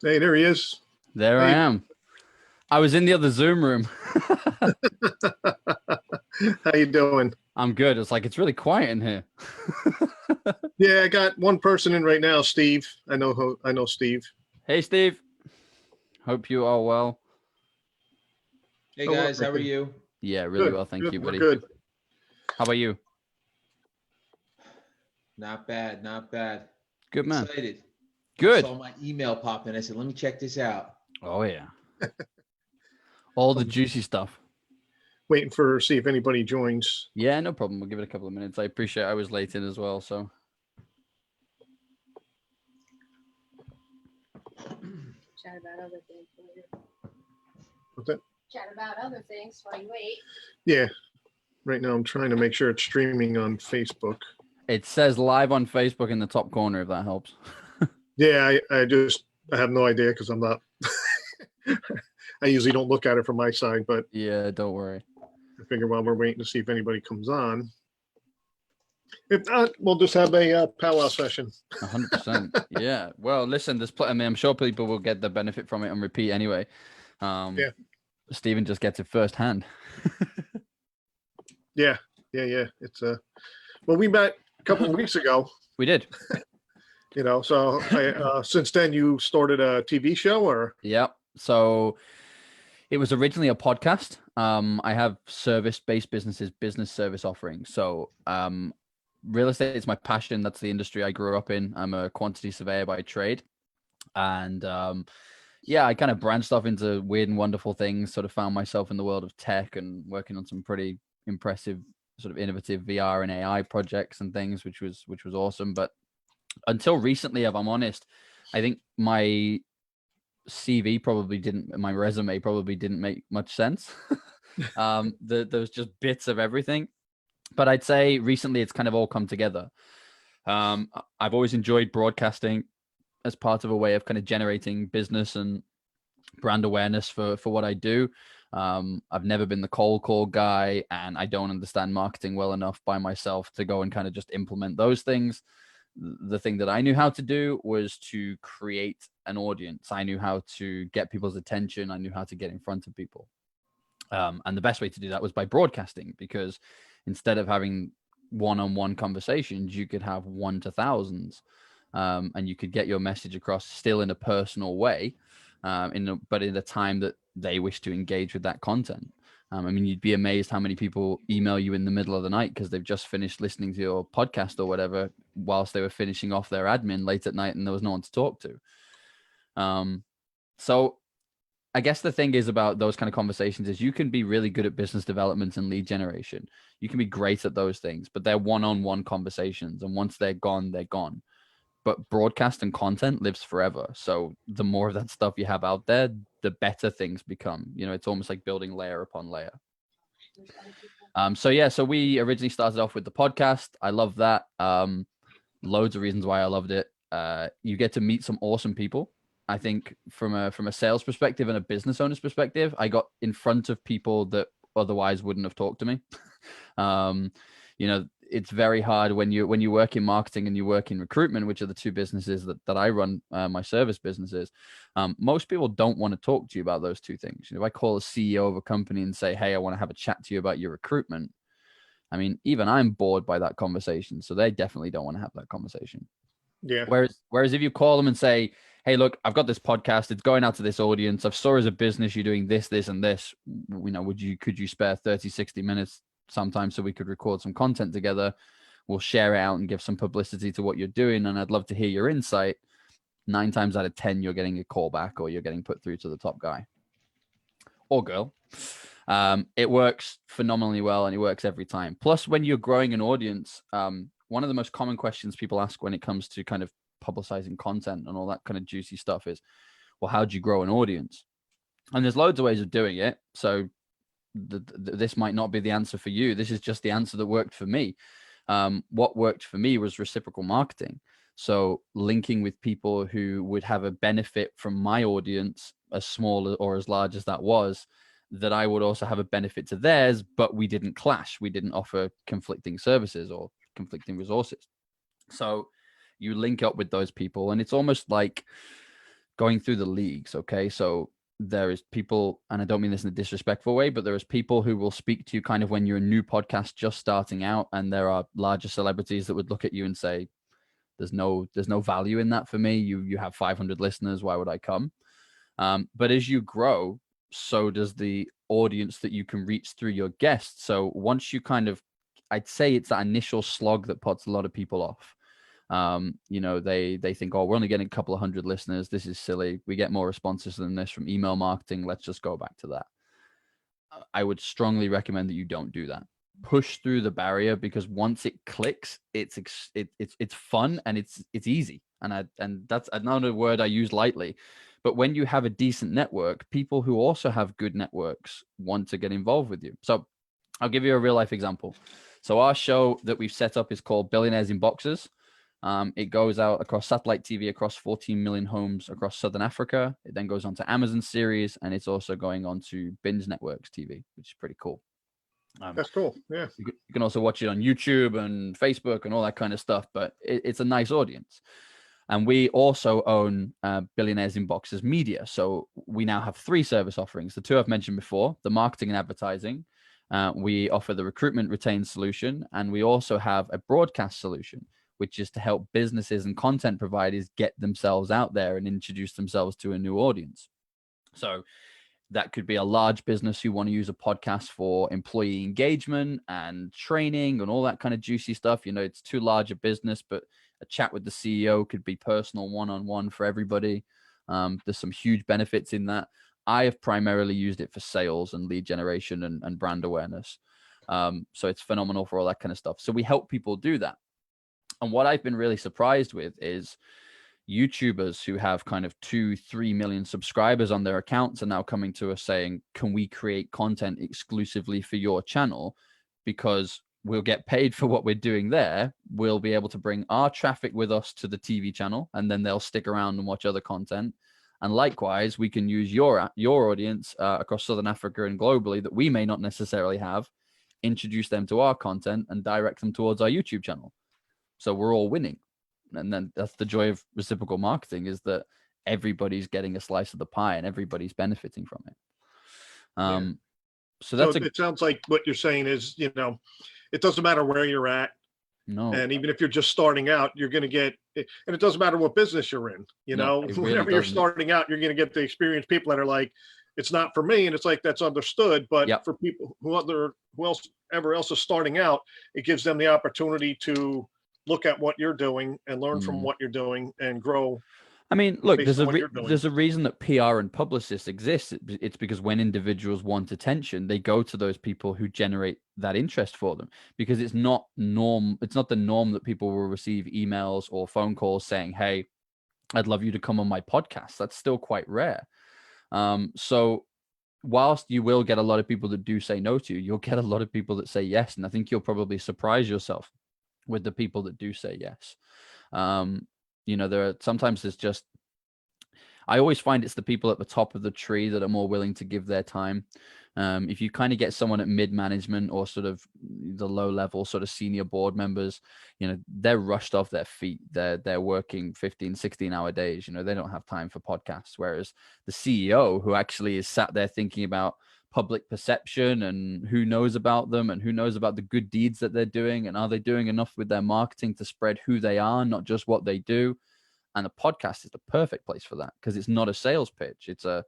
Hey, there he is. There How I you am. I was in the other Zoom room. How you doing? I'm good. It's like it's really quiet in here. Yeah, I got one person in right now, Steve. I know Steve. Hey, Steve. Hope you are well. Hey Oh, we're guys, how are working. you? Yeah, really Good, well. Thank good. you, We're buddy. good. How about you? Not bad, not bad. Good, man. Excited. I Good. saw my email pop in. I said, let me check this out. Oh, yeah. All the I'm juicy stuff. waiting for see if anybody joins. Yeah, no problem. We'll give it a couple of minutes. I appreciate I was late in as well. So, Chat about other things while you What's that? chat about other things while you wait. Yeah, right now I'm trying to make sure it's streaming on Facebook. it says live on Facebook in the top corner, if that helps. Yeah, I have no idea because I'm not. I usually don't look at it from my side, but Yeah, don't worry. I figure while we're waiting to see if anybody comes on. If not, we'll just have a powwow session. 100%. Yeah. Well, listen, I mean, I'm sure people will get the benefit from it on repeat anyway. Yeah. Stephen just gets it firsthand. Yeah. It's well, we met a couple of weeks ago. We did. So since then you started a TV show, or Yeah. So it was originally a podcast. I have service-based businesses, business service offerings. So real estate is my passion. That's the industry I grew up in. I'm a quantity surveyor by trade. And yeah, I kind of branched off into weird and wonderful things, sort of found myself in the world of tech and working on some pretty impressive, sort of innovative VR and AI projects and things, which was awesome. But until recently, if I'm honest, I think my resume probably didn't make much sense. There was just bits of everything. But I'd say recently it's kind of all come together. I've always enjoyed broadcasting as part of a way of kind of generating business and brand awareness for what I do. I've never been the cold call guy, and I don't understand marketing well enough by myself to go and kind of just implement those things. The thing that I knew how to do was to create an audience. I knew how to get people's attention. I knew how to get in front of people. And the best way to do that was by broadcasting, because instead of having one-on-one conversations, you could have one to thousands, and you could get your message across still in a personal way, but in a time that they wish to engage with that content. I mean, you'd be amazed how many people email you in the middle of the night because they've just finished listening to your podcast or whatever whilst they were finishing off their admin late at night and there was no one to talk to. So I guess the thing is about those kind of conversations is you can be really good at business development and lead generation. You can be great at those things, but they're one-on-one conversations. And once they're gone, they're gone. But broadcast and content lives forever. So the more of that stuff you have out there, the better things become. It's almost like building layer upon layer. So we originally started off with the podcast. I love that. Loads of reasons why I loved it. You get to meet some awesome people. I think from a sales perspective and a business owner's perspective, I got in front of people that otherwise wouldn't have talked to me. It's very hard when you work in marketing and you work in recruitment, which are the two businesses that I run, my service businesses. Most people don't want to talk to you about those two things. If I call a CEO of a company and say, hey, I want to have a chat to you about your recruitment, I mean, even I'm bored by that conversation. So they definitely don't want to have that conversation. yeah, Whereas if you call them and say, hey, look, I've got this podcast. It's going out to this audience. I've saw as a business you're doing this, this, and this. Could you spare 30, 60 minutes sometime so we could record some content together? We'll share it out and give some publicity to what you're doing. And I'd love to hear your insight. 9 times out of 10, you're getting a call back or you're getting put through to the top guy or girl. It works phenomenally well and it works every time. Plus, when you're growing an audience, one of the most common questions people ask when it comes to kind of publicizing content and all that kind of juicy stuff is, well, how do you grow an audience? And there's loads of ways of doing it. So this might not be the answer for you. This is just the answer that worked for me. What worked for me was reciprocal marketing. So linking with people who would have a benefit from my audience, as small or as large as that was, that I would also have a benefit to theirs, but we didn't clash. We didn't offer conflicting services or conflicting resources. So you link up with those people, and it's almost like going through the leagues. Okay. So there is people, and I don't mean this in a disrespectful way, but there is people who will speak to you kind of when you're a new podcast just starting out, and there are larger celebrities that would look at you and say, there's no value in that for me. You have 500 listeners. Why would I come? But as you grow, so does the audience that you can reach through your guests. So once you kind of, I'd say it's that initial slog that puts a lot of people off. They think, oh, we're only getting a couple of hundred listeners. This is silly. We get more responses than this from email marketing. Let's just go back to that. I would strongly recommend that you don't do that. Push through the barrier, because once it clicks, it's fun and it's easy. And that's another word I use lightly. But when you have a decent network, people who also have good networks want to get involved with you. So I'll give you a real life example. So our show that we've set up is called Billionaires in Boxes. It goes out across satellite TV, across 14 million homes across Southern Africa. It then goes on to Amazon series, and it's also going on to Binge Networks TV, which is pretty cool. That's cool. Yeah. You can also watch it on YouTube and Facebook and all that kind of stuff, but it's a nice audience. And we also own Billionaires in Boxes Media. So we now have 3 service offerings. The 2 I've mentioned before, the marketing and advertising. We offer the recruitment retain solution, and we also have a broadcast solution, which is to help businesses and content providers get themselves out there and introduce themselves to a new audience. So that could be a large business who want to use a podcast for employee engagement and training and all that kind of juicy stuff. It's too large a business, but a chat with the CEO could be personal, one-on-one for everybody. There's some huge benefits in that. I have primarily used it for sales and lead generation and brand awareness. So it's phenomenal for all that kind of stuff. So we help people do that. And what I've been really surprised with is YouTubers who have kind of 2-3 million subscribers on their accounts are now coming to us saying, can we create content exclusively for your channel? Because we'll get paid for what we're doing there. We'll be able to bring our traffic with us to the TV channel, and then they'll stick around and watch other content. And likewise, we can use your audience across Southern Africa and globally that we may not necessarily have, introduce them to our content and direct them towards our YouTube channel. So we're all winning. And then that's the joy of reciprocal marketing, is that everybody's getting a slice of the pie and everybody's benefiting from it. So it sounds like what you're saying is, it doesn't matter where you're at. No. And even if you're just starting out, you're going to get, and it doesn't matter what business you're in, whenever you're starting out, you're going to get the experienced people that are like, it's not for me. And it's like, that's understood. But for people who else is starting out, it gives them the opportunity to look at what you're doing and learn from what you're doing and grow. I mean, look, there's a reason that PR and publicists exist. It's because when individuals want attention, they go to those people who generate that interest for them, because it's not the norm that people will receive emails or phone calls saying, hey, I'd love you to come on my podcast. That's still quite rare. So whilst you will get a lot of people that do say no to you, you'll get a lot of people that say yes. And I think you'll probably surprise yourself with the people that do say yes. I always find it's the people at the top of the tree that are more willing to give their time. If you kind of get someone at mid-management or sort of the low level sort of senior board members, they're rushed off their feet. They're working 15, 16-hour days. They don't have time for podcasts. Whereas the CEO, who actually is sat there thinking about public perception and who knows about them and who knows about the good deeds that they're doing, and are they doing enough with their marketing to spread who they are, not just what they do. And the podcast is the perfect place for that, because it's not a sales pitch. It's I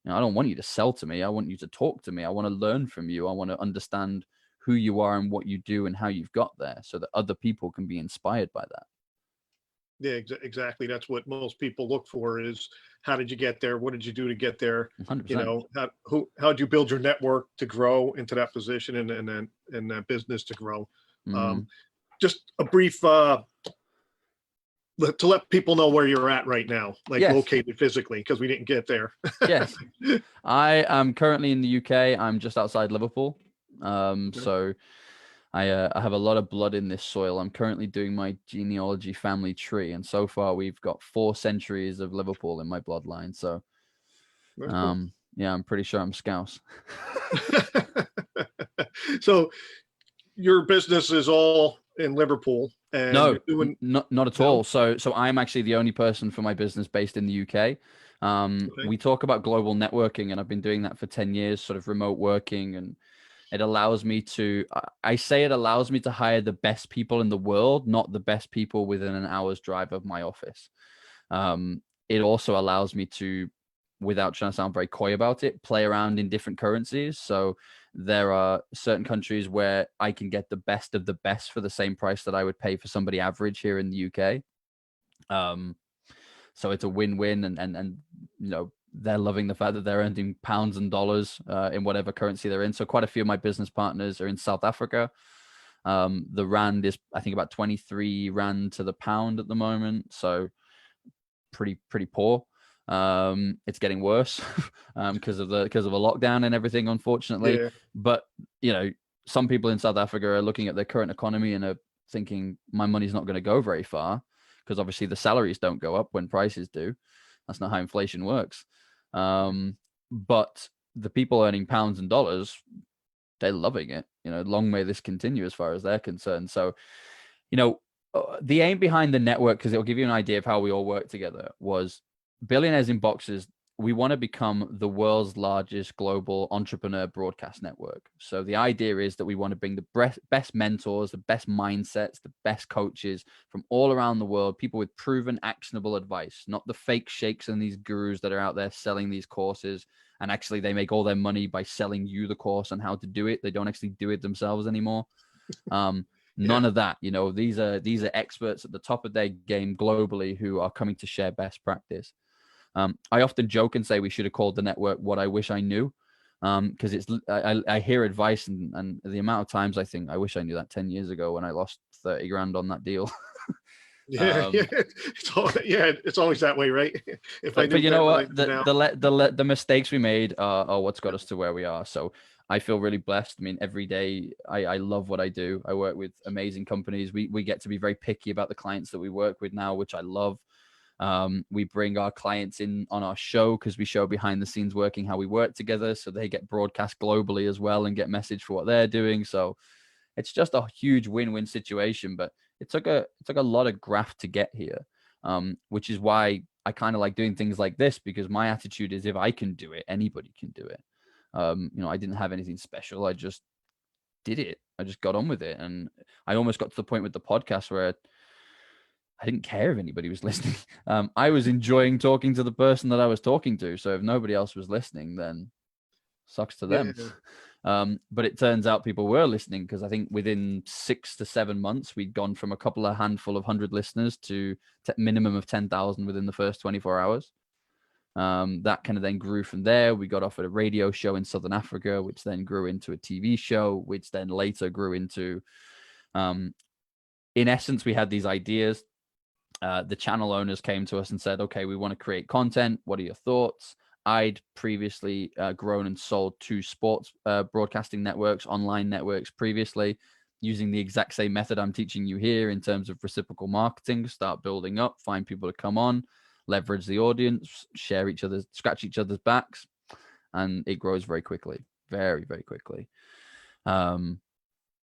don't want you to sell to me. I want you to talk to me. I want to learn from you. I want to understand who you are and what you do and how you've got there, so that other people can be inspired by that. Yeah, exactly. That's what most people look for, is how did you get there? What did you do to get there? 100%. How'd you build your network to grow into that position and that business to grow? Just a brief, to let people know where you're at right now, like located physically, because we didn't get there. Yes. I am currently in the UK. I'm just outside Liverpool. So I have a lot of blood in this soil. I'm currently doing my genealogy family tree, and so far we've got 4 centuries of Liverpool in my bloodline. So, yeah, I'm pretty sure I'm Scouse. So your business is all in Liverpool. And No, you're doing, not at no? all. So I'm actually the only person for my business based in the UK. Okay. We talk about global networking, and I've been doing that for 10 years, sort of remote working, and it allows me to, I say it allows me to hire the best people in the world, not the best people within an hour's drive of my office. It also allows me to, without trying to sound very coy about it, play around in different currencies. So there are certain countries where I can get the best of the best for the same price that I would pay for somebody average here in the UK. So it's a win-win, and you know, they're loving the fact that they're earning pounds and dollars in whatever currency they're in. So quite a few of my business partners are in South Africa. The rand is, I think, about 23 rand to the pound at the moment. So pretty poor. It's getting worse because of a lockdown and everything, unfortunately. Yeah. But you know, some people in South Africa are looking at their current economy and are thinking, my money's not going to go very far, because obviously the salaries don't go up when prices do. That's not how inflation works. But the people earning pounds and dollars, they're loving it. You know, long may this continue as far as they're concerned. So, you know, the aim behind the network, because it'll give you an idea of how we all work together, was Billionaires in Boxes. We want to become the world's largest global entrepreneur broadcast network. So the idea is that we want to bring the best mentors, the best mindsets, the best coaches from all around the world, people with proven actionable advice, not the fake sheikhs and these gurus that are out there selling these courses. And actually they make all their money by selling you the course on how to do it. They don't actually do it themselves anymore. None of that. You know, these are experts at the top of their game globally who are coming to share best practice. I often joke and say we should have called the network What I Wish I Knew, because I hear advice, and the amount of times I think I wish I knew that 10 years ago when I lost 30 grand on that deal. Yeah, it's always that way, right? But you know what, the mistakes we made are what's got us to where we are. So I feel really blessed. I mean, every day I love what I do. I work with amazing companies. We get to be very picky about the clients that we work with now, which I love. We bring our clients in on our show because we show behind the scenes working, how we work together, so they get broadcast globally as well and get message for what they're doing. So it's just a huge win-win situation. But it took a lot of graft to get here, which is why I kind of like doing things like this, because my attitude is, if I can do it, anybody can do it. You know, I didn't have anything special. I just did it. I just got on with it. And I almost got to the point with the podcast where I didn't care if anybody was listening. I was enjoying talking to the person that I was talking to. So if nobody else was listening, then sucks to them. Yeah. But it turns out people were listening, because I think within 6 to 7 months, we'd gone from a handful of 100 listeners to minimum of 10,000 within the first 24 hours. That kind of then grew from there. We got offered a radio show in Southern Africa, which then grew into a TV show, which then later grew into, in essence, we had these ideas. The channel owners came to us and said, okay, we want to create content. What are your thoughts? I'd previously grown and sold 2 sports broadcasting networks, online networks previously, using the exact same method I'm teaching you here in terms of reciprocal marketing. Start building up, find people to come on, leverage the audience, scratch each other's backs, and it grows very quickly, very, very quickly.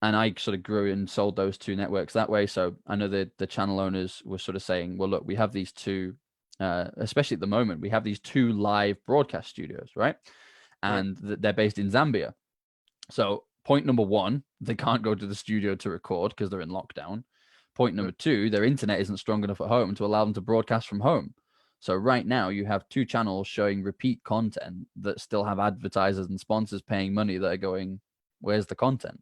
And I sort of grew and sold those 2 networks that way. So I know the channel owners were sort of saying, well, look, we have these 2, especially at the moment, we have these 2 live broadcast studios, right? And they're based in Zambia. So point number 1, they can't go to the studio to record because they're in lockdown. Point number 2, their internet isn't strong enough at home to allow them to broadcast from home. So right now you have 2 channels showing repeat content that still have advertisers and sponsors paying money that are going, where's the content?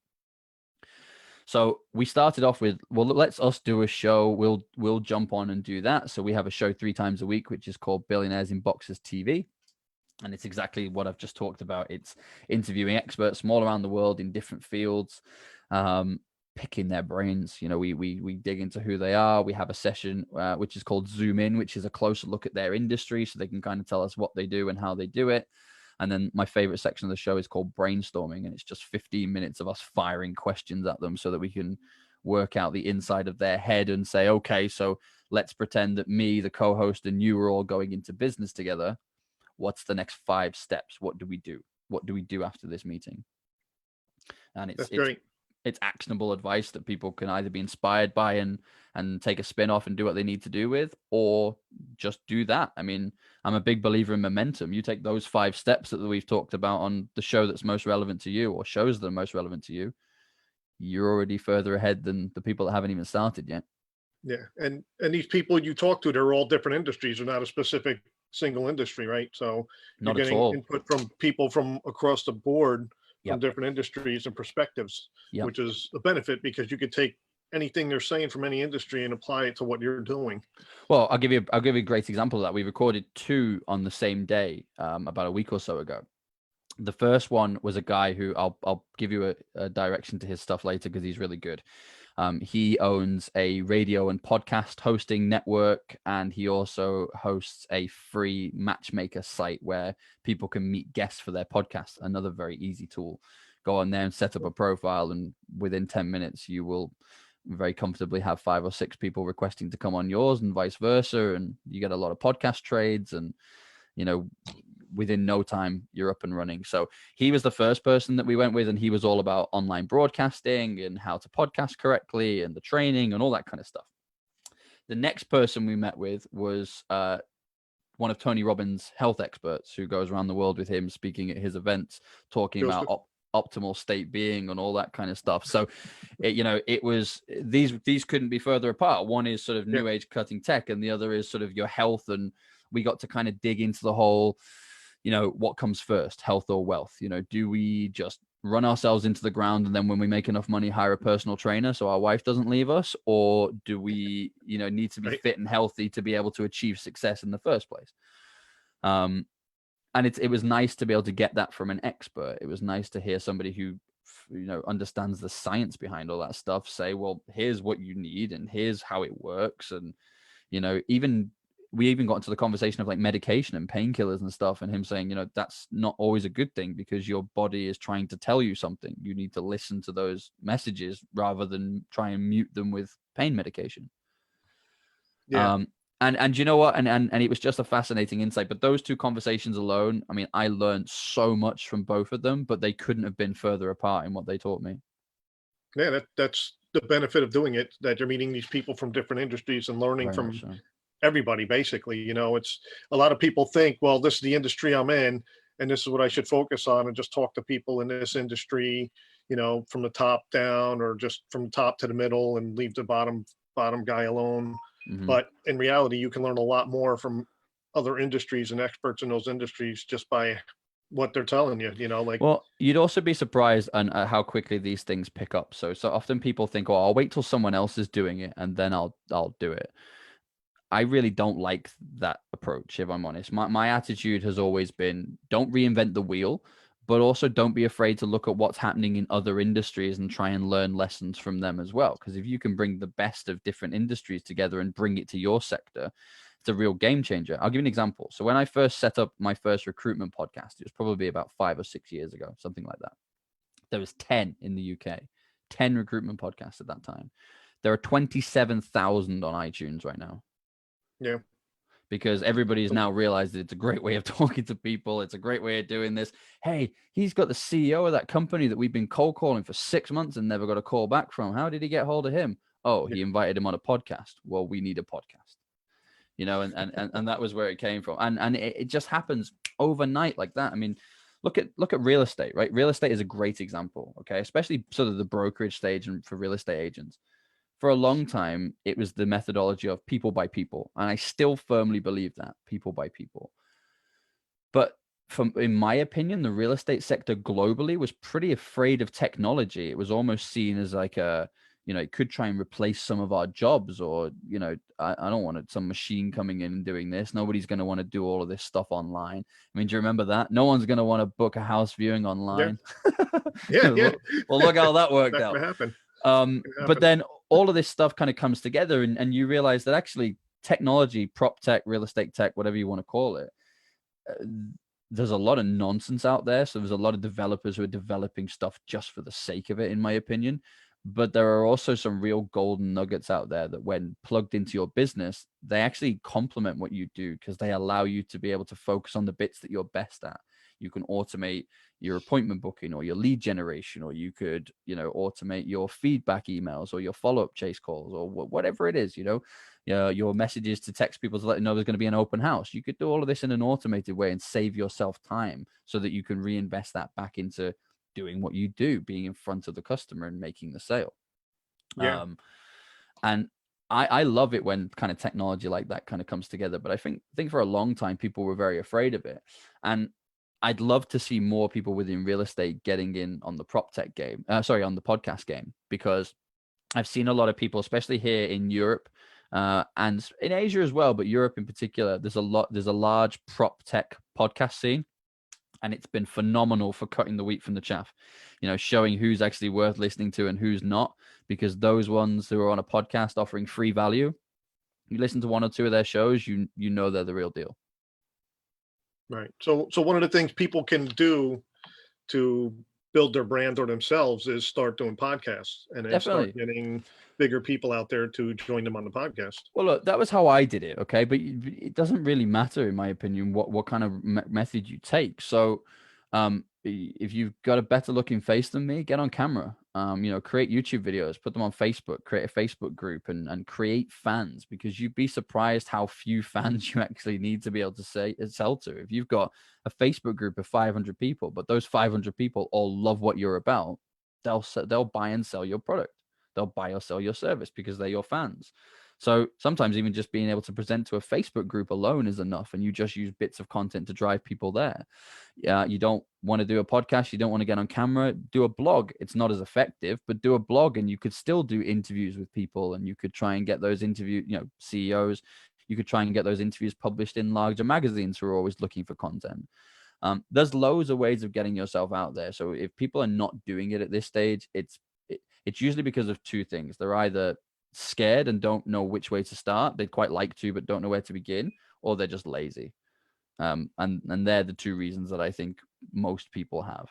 So we started off with, well, let's us do a show. We'll jump on and do that. So we have a show 3 times a week, which is called Billionaires in Boxes TV. And it's exactly what I've just talked about. It's interviewing experts from all around the world in different fields, picking their brains. You know, we dig into who they are. We have a session which is called Zoom In, which is a closer look at their industry, so they can kind of tell us what they do and how they do it. And then my favorite section of the show is called Brainstorming, and it's just 15 minutes of us firing questions at them so that we can work out the inside of their head and say, okay, so let's pretend that me, the co-host, and you are all going into business together. What's the next 5 steps? What do we do? What do we do after this meeting? And it's great. it's actionable advice that people can either be inspired by and take a spin off and do what they need to do with, or just do that. I mean, I'm a big believer in momentum. You take those 5 steps that we've talked about on the show that's most relevant to you, or shows that are most relevant to you, you're already further ahead than the people that haven't even started yet. Yeah. And these people you talk to, they're all different industries. They're not a specific single industry, right? So Not you're at getting all. input from people from across the board from Yep. different industries and perspectives, Yep. which is a benefit because you could take anything they're saying from any industry and apply it to what you're doing. Well, I'll give you a great example of that. We recorded 2 on the same day about a week or so ago. The first one was a guy who I'll give you a direction to his stuff later because he's really good. He owns a radio and podcast hosting network, and he also hosts a free matchmaker site where people can meet guests for their podcast. Another very easy tool. Go on there and set up a profile, and within 10 minutes, you will very comfortably have 5 or 6 people requesting to come on yours and vice versa. And you get a lot of podcast trades, and, you know, within no time you're up and running. So he was the first person that we went with, and he was all about online broadcasting and how to podcast correctly and the training and all that kind of stuff. The next person we met with was one of Tony Robbins' health experts who goes around the world with him, speaking at his events, talking about optimal state being and all that kind of stuff. So it was these couldn't be further apart. One is sort of new age cutting tech, and the other is sort of your health. And we got to kind of dig into the whole, what comes first, health or wealth? Do we just run ourselves into the ground and then when we make enough money, hire a personal trainer so our wife doesn't leave us? Or do we, need to be fit and healthy to be able to achieve success in the first place? And it was nice to be able to get that from an expert. It was nice to hear somebody who, understands the science behind all that stuff say, well, here's what you need and here's how it works. And, we even got into the conversation of like medication and painkillers and stuff, and him saying, that's not always a good thing because your body is trying to tell you something. You need to listen to those messages rather than try and mute them with pain medication. Yeah. And you know what? And it was just a fascinating insight. But those 2 conversations alone, I mean, I learned so much from both of them, but they couldn't have been further apart in what they taught me. Yeah, that's the benefit of doing it, that you're meeting these people from different industries and learning from everybody, basically. It's a lot of people think, well, this is the industry I'm in and this is what I should focus on and just talk to people in this industry, from the top down or just from the top to the middle and leave the bottom guy alone. Mm-hmm. But in reality, you can learn a lot more from other industries and experts in those industries just by what they're telling you, Well, you'd also be surprised on how quickly these things pick up. So often people think, oh, I'll wait till someone else is doing it and then I'll do it. I really don't like that approach, if I'm honest. My attitude has always been, don't reinvent the wheel, but also don't be afraid to look at what's happening in other industries and try and learn lessons from them as well. Because if you can bring the best of different industries together and bring it to your sector, it's a real game changer. I'll give you an example. So when I first set up my first recruitment podcast, it was probably about 5 or 6 years ago, something like that. There was 10 in the UK, 10 recruitment podcasts at that time. There are 27,000 on iTunes right now. Yeah. Because everybody's now realized that it's a great way of talking to people. It's a great way of doing this. Hey, he's got the CEO of that company that we've been cold calling for 6 months and never got a call back from. How did he get hold of him? Oh, he invited him on a podcast. Well, we need a podcast, and that was where it came from. And it just happens overnight like that. I mean, look at real estate, right? Real estate is a great example. Okay. Especially sort of the brokerage stage and for real estate agents. For a long time, it was the methodology of people by people. And I still firmly believe that, people by people. But in my opinion, the real estate sector globally was pretty afraid of technology. It was almost seen as like it could try and replace some of our jobs, or, I don't want some machine coming in and doing this. Nobody's going to want to do all of this stuff online. I mean, do you remember that? No one's going to want to book a house viewing online. Yeah. Well, look how that worked out. Happen. But then all of this stuff kind of comes together and you realize that actually technology, prop tech, real estate tech, whatever you want to call it, there's a lot of nonsense out there. So there's a lot of developers who are developing stuff just for the sake of it, in my opinion. But there are also some real golden nuggets out there that when plugged into your business, they actually complement what you do because they allow you to be able to focus on the bits that you're best at. You can automate your appointment booking or your lead generation, or you could, automate your feedback emails or your follow-up chase calls or whatever it is, your messages to text people to let them know there's going to be an open house. You could do all of this in an automated way and save yourself time so that you can reinvest that back into doing what you do, being in front of the customer and making the sale. Yeah. And I love it when kind of technology like that kind of comes together. But I think for a long time, people were very afraid of it. And I'd love to see more people within real estate getting in on the prop tech game, on the podcast game, because I've seen a lot of people, especially here in Europe and in Asia as well, but Europe in particular, there's a large prop tech podcast scene. And it's been phenomenal for cutting the wheat from the chaff, showing who's actually worth listening to and who's not, because those ones who are on a podcast offering free value, you listen to one or two of their shows, you know they're the real deal. Right. So one of the things people can do to build their brand or themselves is start doing podcasts and then start getting bigger people out there to join them on the podcast. Well, look, that was how I did it. Okay. But it doesn't really matter, in my opinion, what kind of method you take. So if you've got a better looking face than me, get on camera, create YouTube videos, put them on Facebook, create a Facebook group and create fans, because you'd be surprised how few fans you actually need to be able to sell to. If you've got a Facebook group of 500 people, but those 500 people all love what you're about, they'll buy and sell your product. They'll buy or sell your service because they're your fans. So sometimes even just being able to present to a Facebook group alone is enough, and you just use bits of content to drive people there. You don't want to do a podcast, you don't want to get on camera, do a blog. It's not as effective, but do a blog and you could still do interviews with people, and you could try and get those CEOs. You could try and get those interviews published in larger magazines who are always looking for content. There's loads of ways of getting yourself out there. So if people are not doing it at this stage, it's usually because of two things. They're either scared and don't know which way to start. They'd quite like to, but don't know where to begin, or they're just lazy. And they're the two reasons that I think most people have.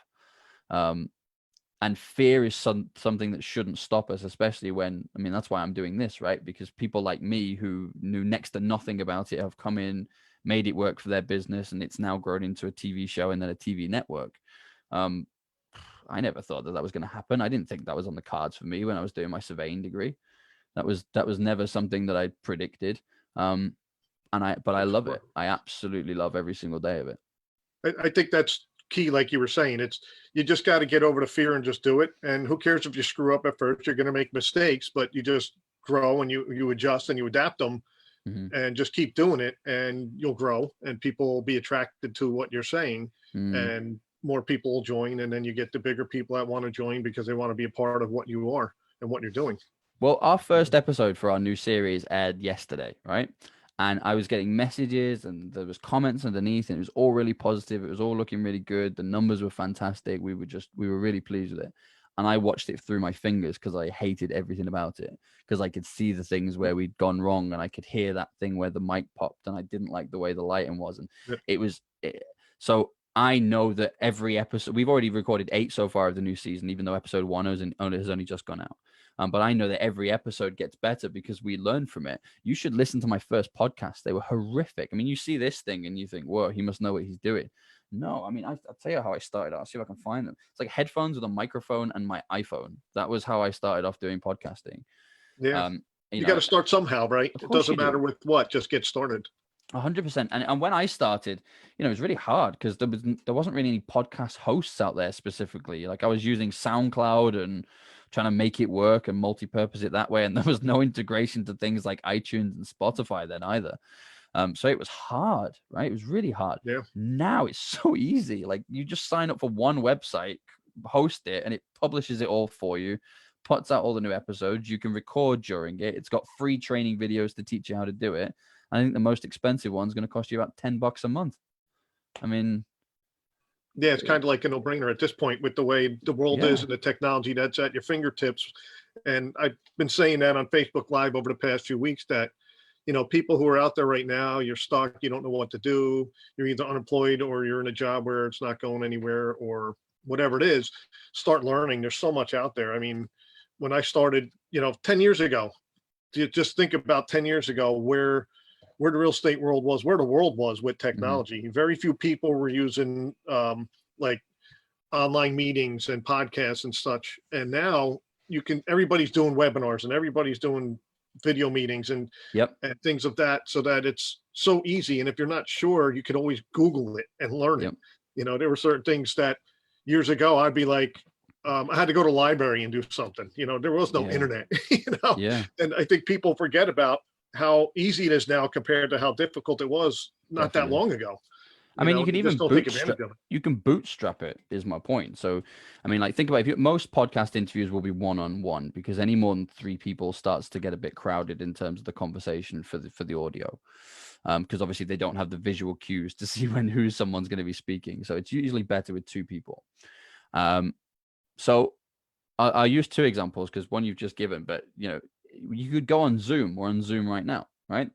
And fear is something that shouldn't stop us, especially when, that's why I'm doing this, right? Because people like me who knew next to nothing about it have come in, made it work for their business, and it's now grown into a TV show and then a TV network. I never thought that was going to happen. I didn't think that was on the cards for me when I was doing my surveying degree. That was never something that I predicted. But I love it. I absolutely love every single day of it. I think that's key. Like you were saying, you just got to get over the fear and just do it. And who cares if you screw up at first? You're going to make mistakes, but you just grow and you adjust and you adapt them, and just keep doing it, and you'll grow and people will be attracted to what you're saying, and more people will join. And then you get the bigger people that want to join because they want to be a part of what you are and what you're doing. Well, our first episode for our new series aired yesterday, right? And I was getting messages and there was comments underneath, and it was all really positive. It was all looking really good. The numbers were fantastic. We were really pleased with it. And I watched it through my fingers because I hated everything about it, because I could see the things where we'd gone wrong, and I could hear that thing where the mic popped, and I didn't like the way the lighting was. And so I know that every episode, we've already recorded 8 so far of the new season, even though episode 1 has only just gone out. But I know that every episode gets better because we learn from it. You should listen to my first podcast. They were horrific. You see this thing and you think, whoa, he must know what he's doing. No, I'll tell you how I started. I'll see if I can find them. It's like headphones with a microphone and my iPhone. That was how I started off doing podcasting. Yeah. You got to start somehow, right? It doesn't matter with what, just get started. 100%. And when I started, it was really hard because there wasn't really any podcast hosts out there specifically. Like I was using SoundCloud and trying to make it work and multi-purpose it that way. And there was no integration to things like iTunes and Spotify then either. So it was hard, right? It was really hard. Yeah. Now it's so easy. Like you just sign up for one website, host it, and it publishes it all for you, puts out all the new episodes. You can record during it. It's got free training videos to teach you how to do it. I think the most expensive one's going to cost you about $10 a month. Yeah, it's kind of like a no-brainer at this point with the way the world is and the technology that's at your fingertips. And I've been saying that on Facebook Live over the past few weeks that, people who are out there right now, you're stuck, you don't know what to do. You're either unemployed or you're in a job where it's not going anywhere or whatever it is. Start learning. There's so much out there. When I started, 10 years ago, just think about 10 years ago where where the real estate world was, where the world was with technology. Very few people were using like online meetings and podcasts and such. And now everybody's doing webinars and everybody's doing video meetings and things of that, so that it's so easy. And if you're not sure, you can always Google it and learn it. You know, there were certain things that years ago I'd be like, I had to go to the library and do something. You know, there was no internet. You know, and I think people forget about how easy it is now compared to how difficult it was not that long ago. I mean, you can even bootstrap it, is my point. So, I mean, like, think about most podcast interviews will be one-on-one, because any more than 3 people starts to get a bit crowded in terms of the conversation for the audio. Because obviously they don't have the visual cues to see who someone's going to be speaking. So it's usually better with 2 people. So I'll use 2 examples because one you've just given, but you know, you could go on Zoom. We're on Zoom right now, right?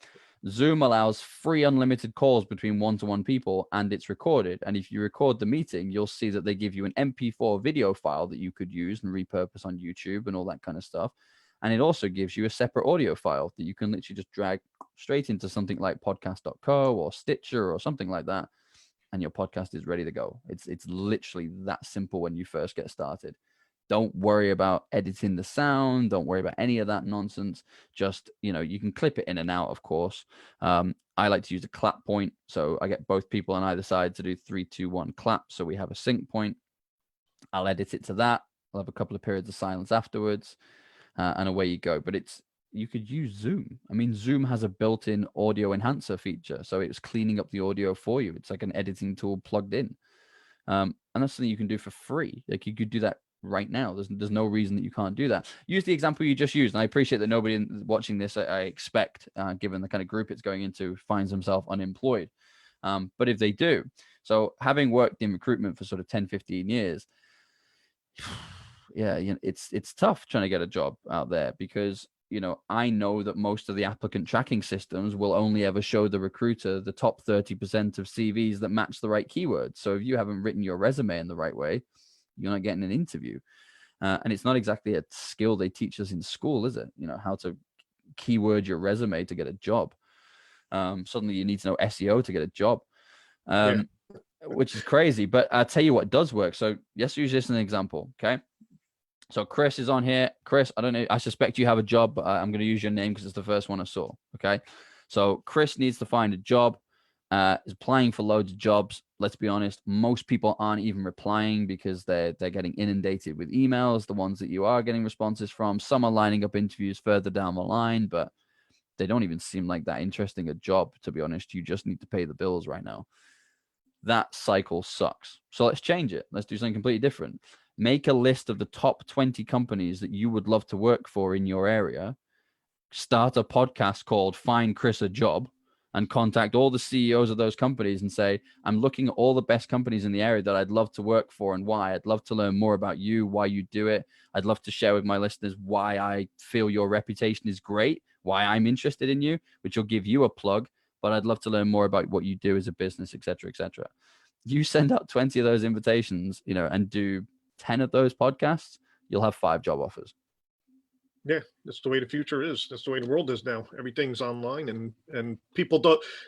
Zoom allows free unlimited calls between 1-to-1 people, and it's recorded. And if you record the meeting, you'll see that they give you an MP4 video file that you could use and repurpose on YouTube and all that kind of stuff. And it also gives you a separate audio file that you can literally just drag straight into something like podcast.co or Stitcher or something like that. And your podcast is ready to go. It's literally that simple when you first get started. Don't worry about editing the sound. Don't worry about any of that nonsense. Just, you know, you can clip it in and out, of course. I like to use a clap point. So I get both people on either side to do 3, 2, 1 clap. So we have a sync point. I'll edit it to that. I'll have a couple of periods of silence afterwards. And away you go. But you could use Zoom. I mean, Zoom has a built-in audio enhancer feature. So it's cleaning up the audio for you. It's like an editing tool plugged in. And that's something you can do for free. Like, you could do that right now. There's no reason that you can't do that. Use the example you just used. And I appreciate that nobody watching this, I expect, given the kind of group it's going into, finds himself unemployed. But if they do, so having worked in recruitment for sort of 10, 15 years, yeah, you know, it's tough trying to get a job out there, because, you know, I know that most of the applicant tracking systems will only ever show the recruiter the top 30% of CVs that match the right keywords. So if you haven't written your resume in the right way, you're not getting an interview. And it's not exactly a skill they teach us in school, is it? You know, how to keyword your resume to get a job. Suddenly you need to know SEO to get a job, which is crazy. But I'll tell you what does work. So let's use this as an example, okay? So Chris is on here. Chris, I don't know. I suspect you have a job, but I'm going to use your name because it's the first one I saw, okay? So Chris needs to find a job. Is applying for loads of jobs. Let's be honest, most people aren't even replying because they're getting inundated with emails, the ones that you are getting responses from. Some are lining up interviews further down the line, but they don't even seem like that interesting a job, to be honest. You just need to pay the bills right now. That cycle sucks. So let's change it. Let's do something completely different. Make a list of the top 20 companies that you would love to work for in your area. Start a podcast called Find Chris a Job, and contact all the CEOs of those companies and say, I'm looking at all the best companies in the area that I'd love to work for and why. I'd love to learn more about you, why you do it. I'd love to share with my listeners why I feel your reputation is great, why I'm interested in you, which will give you a plug, but I'd love to learn more about what you do as a business, et cetera, et cetera. You send out 20 of those invitations, you know, and do 10 of those podcasts, you'll have 5 job offers. Yeah, that's the way the future is. That's the way the world is now. Everything's online, and people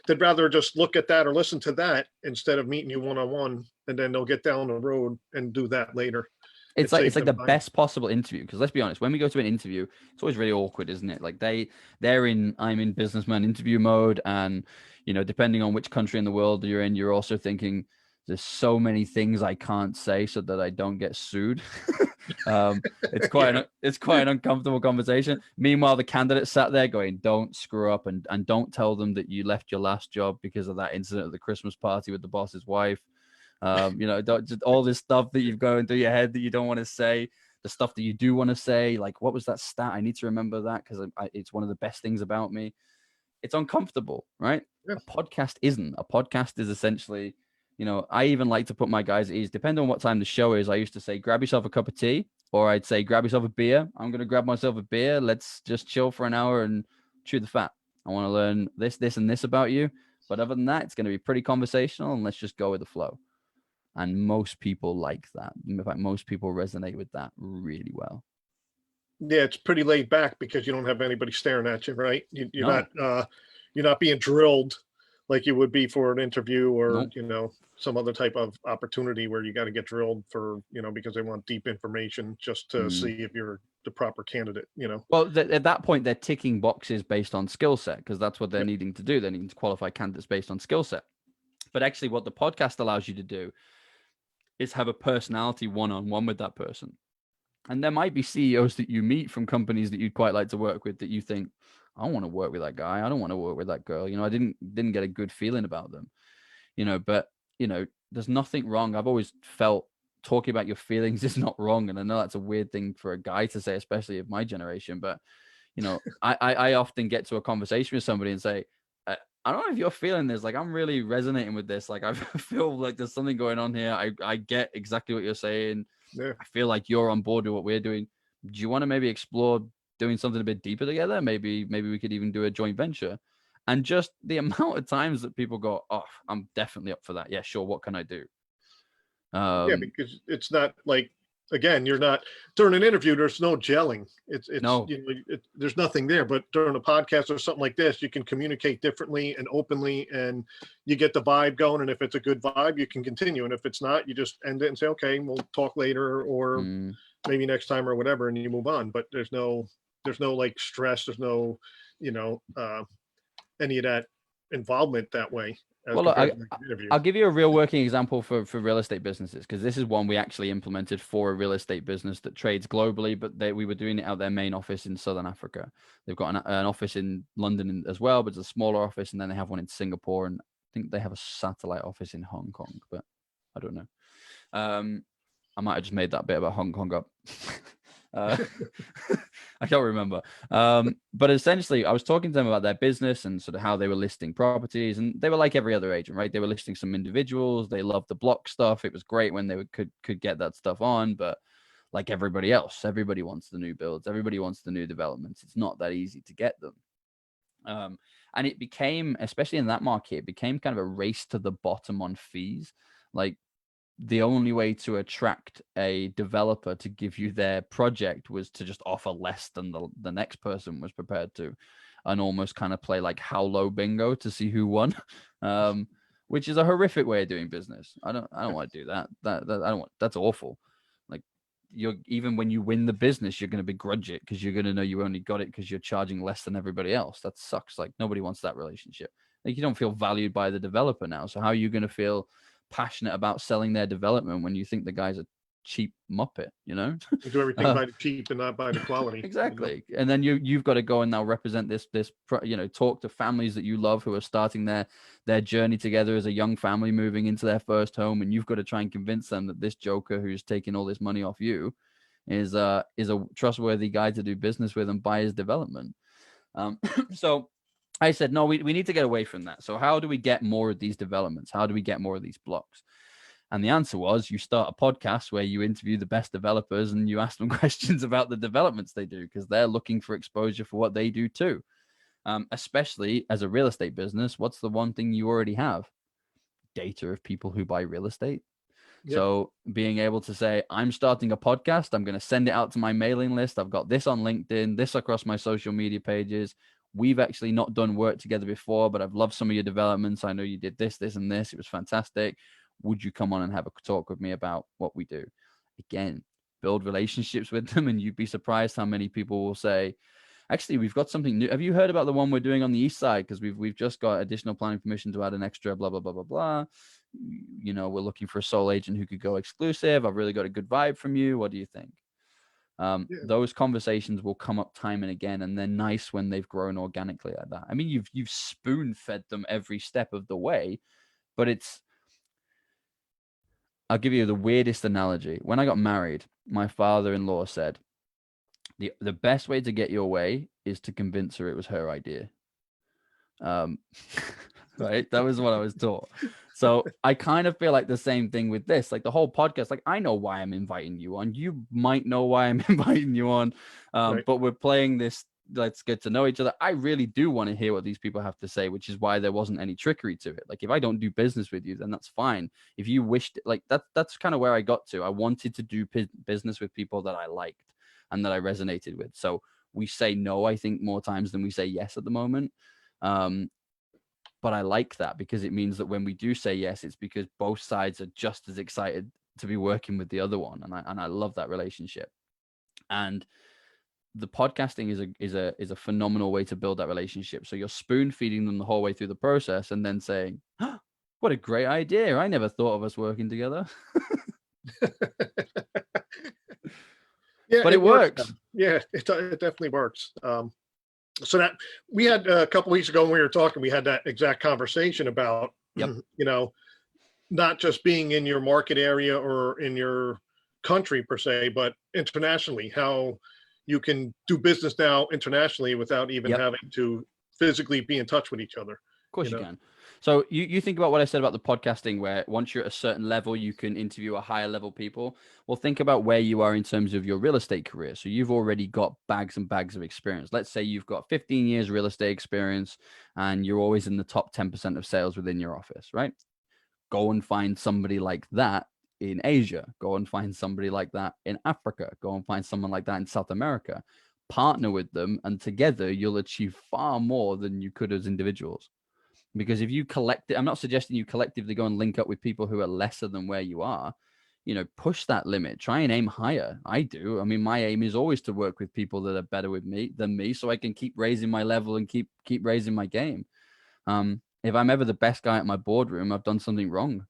they'd rather just look at that or listen to that instead of meeting you one-on-one, and then they'll get down the road and do that later. It's like the best possible interview, because let's be honest, when we go to an interview, it's always really awkward, isn't it? Like I'm in businessman interview mode, and you know, depending on which country in the world you're in, you're also thinking, there's so many things I can't say so that I don't get sued. It's quite an uncomfortable conversation. Meanwhile, the candidate sat there going, don't screw up, and don't tell them that you left your last job because of that incident at the Christmas party with the boss's wife. You know, just all this stuff that you've going through your head that you don't want to say, the stuff that you do want to say, like, what was that stat? I need to remember that because it's one of the best things about me. It's uncomfortable, right? Yeah. A podcast isn't. A podcast is essentially, you know, I even like to put my guys at ease. Depending on what time the show is, I used to say, grab yourself a cup of tea, or I'd say, grab yourself a beer. I'm going to grab myself a beer. Let's just chill for an hour and chew the fat. I want to learn this, and this about you. But other than that, it's going to be pretty conversational, and let's just go with the flow. And most people like that. In fact, most people resonate with that really well. Yeah, it's pretty laid back because you don't have anybody staring at you, right? You're not you're not being drilled like you would be for an interview or, Nope. Some other type of opportunity where you got to get drilled for, because they want deep information just to see if you're the proper candidate, Well, at that point, they're ticking boxes based on skill set because that's what they're needing to do. They're needing to qualify candidates based on skill set. But actually, what the podcast allows you to do is have a personality one-on-one with that person. And there might be CEOs that you meet from companies that you'd quite like to work with that you think, I don't want to work with that guy. I don't want to work with that girl. I didn't get a good feeling about them, but, there's nothing wrong. I've always felt talking about your feelings is not wrong. And I know that's a weird thing for a guy to say, especially of my generation. But, I often get to a conversation with somebody and say, I don't know if you're feeling this. Like, I'm really resonating with this. Like, I feel like there's something going on here. I get exactly what you're saying. Yeah. I feel like you're on board with what we're doing. Do you want to maybe explore doing something a bit deeper together? Maybe we could even do a joint venture. And just the amount of times that people go, oh, I'm definitely up for that. Yeah, sure. What can I do? Yeah, because it's not like, again, you're not during an interview. There's no gelling. It's No. There's nothing there. But during a podcast or something like this, you can communicate differently and openly, and you get the vibe going. And if it's a good vibe, you can continue. And if it's not, you just end it and say, okay, we'll talk later, or maybe next time, or whatever, and you move on. But there's no like stress. There's no, any of that involvement that way. Well, I'll give you a real working example for real estate businesses, because this is one we actually implemented for a real estate business that trades globally, but we were doing it out their main office in Southern Africa. They've got an office in London as well, but it's a smaller office, and then they have one in Singapore, and I think they have a satellite office in Hong Kong, but I don't know. I might have just made that bit about Hong Kong up. I can't remember. But essentially, I was talking to them about their business and sort of how they were listing properties. And they were like every other agent, right? They were listing some individuals. They loved the block stuff. It was great when they could get that stuff on. But like everybody else, everybody wants the new builds. Everybody wants the new developments. It's not that easy to get them. And it became, especially in that market, it became kind of a race to the bottom on fees. Like, the only way to attract a developer to give you their project was to just offer less than the next person was prepared to, and almost kind of play like how low bingo to see who won, which is a horrific way of doing business. I don't want to do that. That's awful. Like, even when you win the business, you're going to begrudge it because you're going to know you only got it because you're charging less than everybody else. That sucks. Like, nobody wants that relationship. Like, you don't feel valued by the developer now. So how are you going to feel passionate about selling their development when you think the guy's a cheap muppet? You do everything by the cheap and not by the quality. Exactly. And then you've got to go and now represent this talk to families that you love who are starting their journey together as a young family moving into their first home, and you've got to try and convince them that this joker who's taking all this money off you is a trustworthy guy to do business with and buy his development. So I said, no, we need to get away from that. So how do we get more of these developments? How do we get more of these blocks? And the answer was, you start a podcast where you interview the best developers and you ask them questions about the developments they do, because they're looking for exposure for what they do too. Especially as a real estate business, what's the one thing you already have? Data of people who buy real estate. Yep. So being able to say, I'm starting a podcast, I'm going to send it out to my mailing list. I've got this on LinkedIn, this across my social media pages. We've actually not done work together before, but I've loved some of your developments. I know you did this, this, and this. It was fantastic. Would you come on and have a talk with me about what we do? Again, build relationships with them, and you'd be surprised how many people will say, actually, we've got something new. Have you heard about the one we're doing on the east side? Because we've just got additional planning permission to add an extra blah, blah, blah, blah, blah. We're looking for a sole agent who could go exclusive. I've really got a good vibe from you. What do you think? Those conversations will come up time and again, and they're nice when they've grown organically like that. I mean, you've spoon fed them every step of the way, but I'll give you the weirdest analogy. When I got married, my father-in-law said, the best way to get your way is to convince her it was her idea. Right? That was what I was taught. So I kind of feel like the same thing with this, like the whole podcast. Like, I know why I'm inviting you on. You might know why I'm inviting you on, right. But we're playing this. Let's get to know each other. I really do want to hear what these people have to say, which is why there wasn't any trickery to it. Like, if I don't do business with you, then that's fine. If you wished, like that's kind of where I got to. I wanted to do business with people that I liked and that I resonated with. So we say no, I think, more times than we say yes at the moment. But I like that because it means that when we do say yes, it's because both sides are just as excited to be working with the other one. And I love that relationship. And the podcasting is a phenomenal way to build that relationship. So you're spoon feeding them the whole way through the process and then saying, oh, what a great idea. I never thought of us working together. Yeah, but it works. Yeah, it definitely works. So that we had a couple weeks ago when we were talking, we had that exact conversation about, you know, not just being in your market area or in your country per se, but internationally, how you can do business now internationally without even having to physically be in touch with each other. Of course you can. So you think about what I said about the podcasting, where once you're at a certain level, you can interview a higher level people. Well, think about where you are in terms of your real estate career. So you've already got bags and bags of experience. Let's say you've got 15 years real estate experience and you're always in the top 10% of sales within your office, right? Go and find somebody like that in Asia. Go and find somebody like that in Africa. Go and find someone like that in South America. Partner with them, and together you'll achieve far more than you could as individuals. Because if you collect it, I'm not suggesting you collectively go and link up with people who are lesser than where you are. You know, push that limit. Try and aim higher. I do. I mean, my aim is always to work with people that are better than me, so I can keep raising my level and keep raising my game. If I'm ever the best guy at my boardroom, I've done something wrong.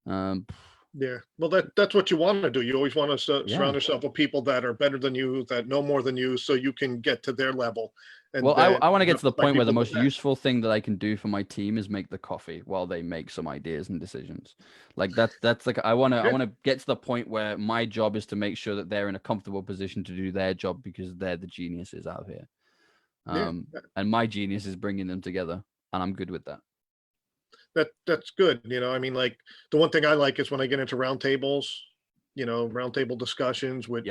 Yeah, well, that's what you want to do. You always want to surround yourself with people that are better than you, that know more than you, so you can get to their level. And well, I want to get to the point where the most that. useful thing that I can do for my team is make the coffee while they make some ideas and decisions. Like that's like I want to get to the point where my job is to make sure that they're in a comfortable position to do their job because they're the geniuses out here. And my genius is bringing them together, and I'm good with that. That's good. You know, I mean, like the one thing I like is when I get into roundtables, you know, roundtable discussions with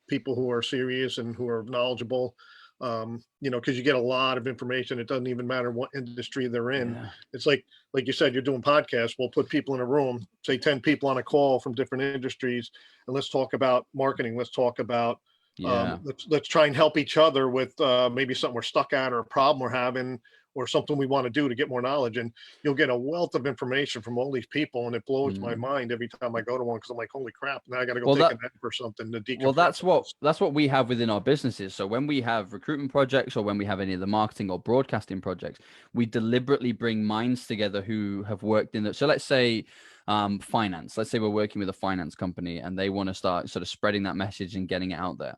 people who are serious and who are knowledgeable. You know, because you get a lot of information. It doesn't even matter what industry they're in. Yeah. It's like you said, you're doing podcasts. We'll put people in a room, say 10 people on a call from different industries, and let's talk about marketing. Let's talk about let's try and help each other with maybe something we're stuck at or a problem we're having or something we want to do to get more knowledge. And you'll get a wealth of information from all these people, and it blows my mind every time I go to one, because I'm like, holy crap, now I got to go take a nap or something to decompress. Well, that's what we have within our businesses. So when we have recruitment projects or when we have any of the marketing or broadcasting projects, we deliberately bring minds together who have worked in that. So let's say finance. Let's say we're working with a finance company and they want to start sort of spreading that message and getting it out there.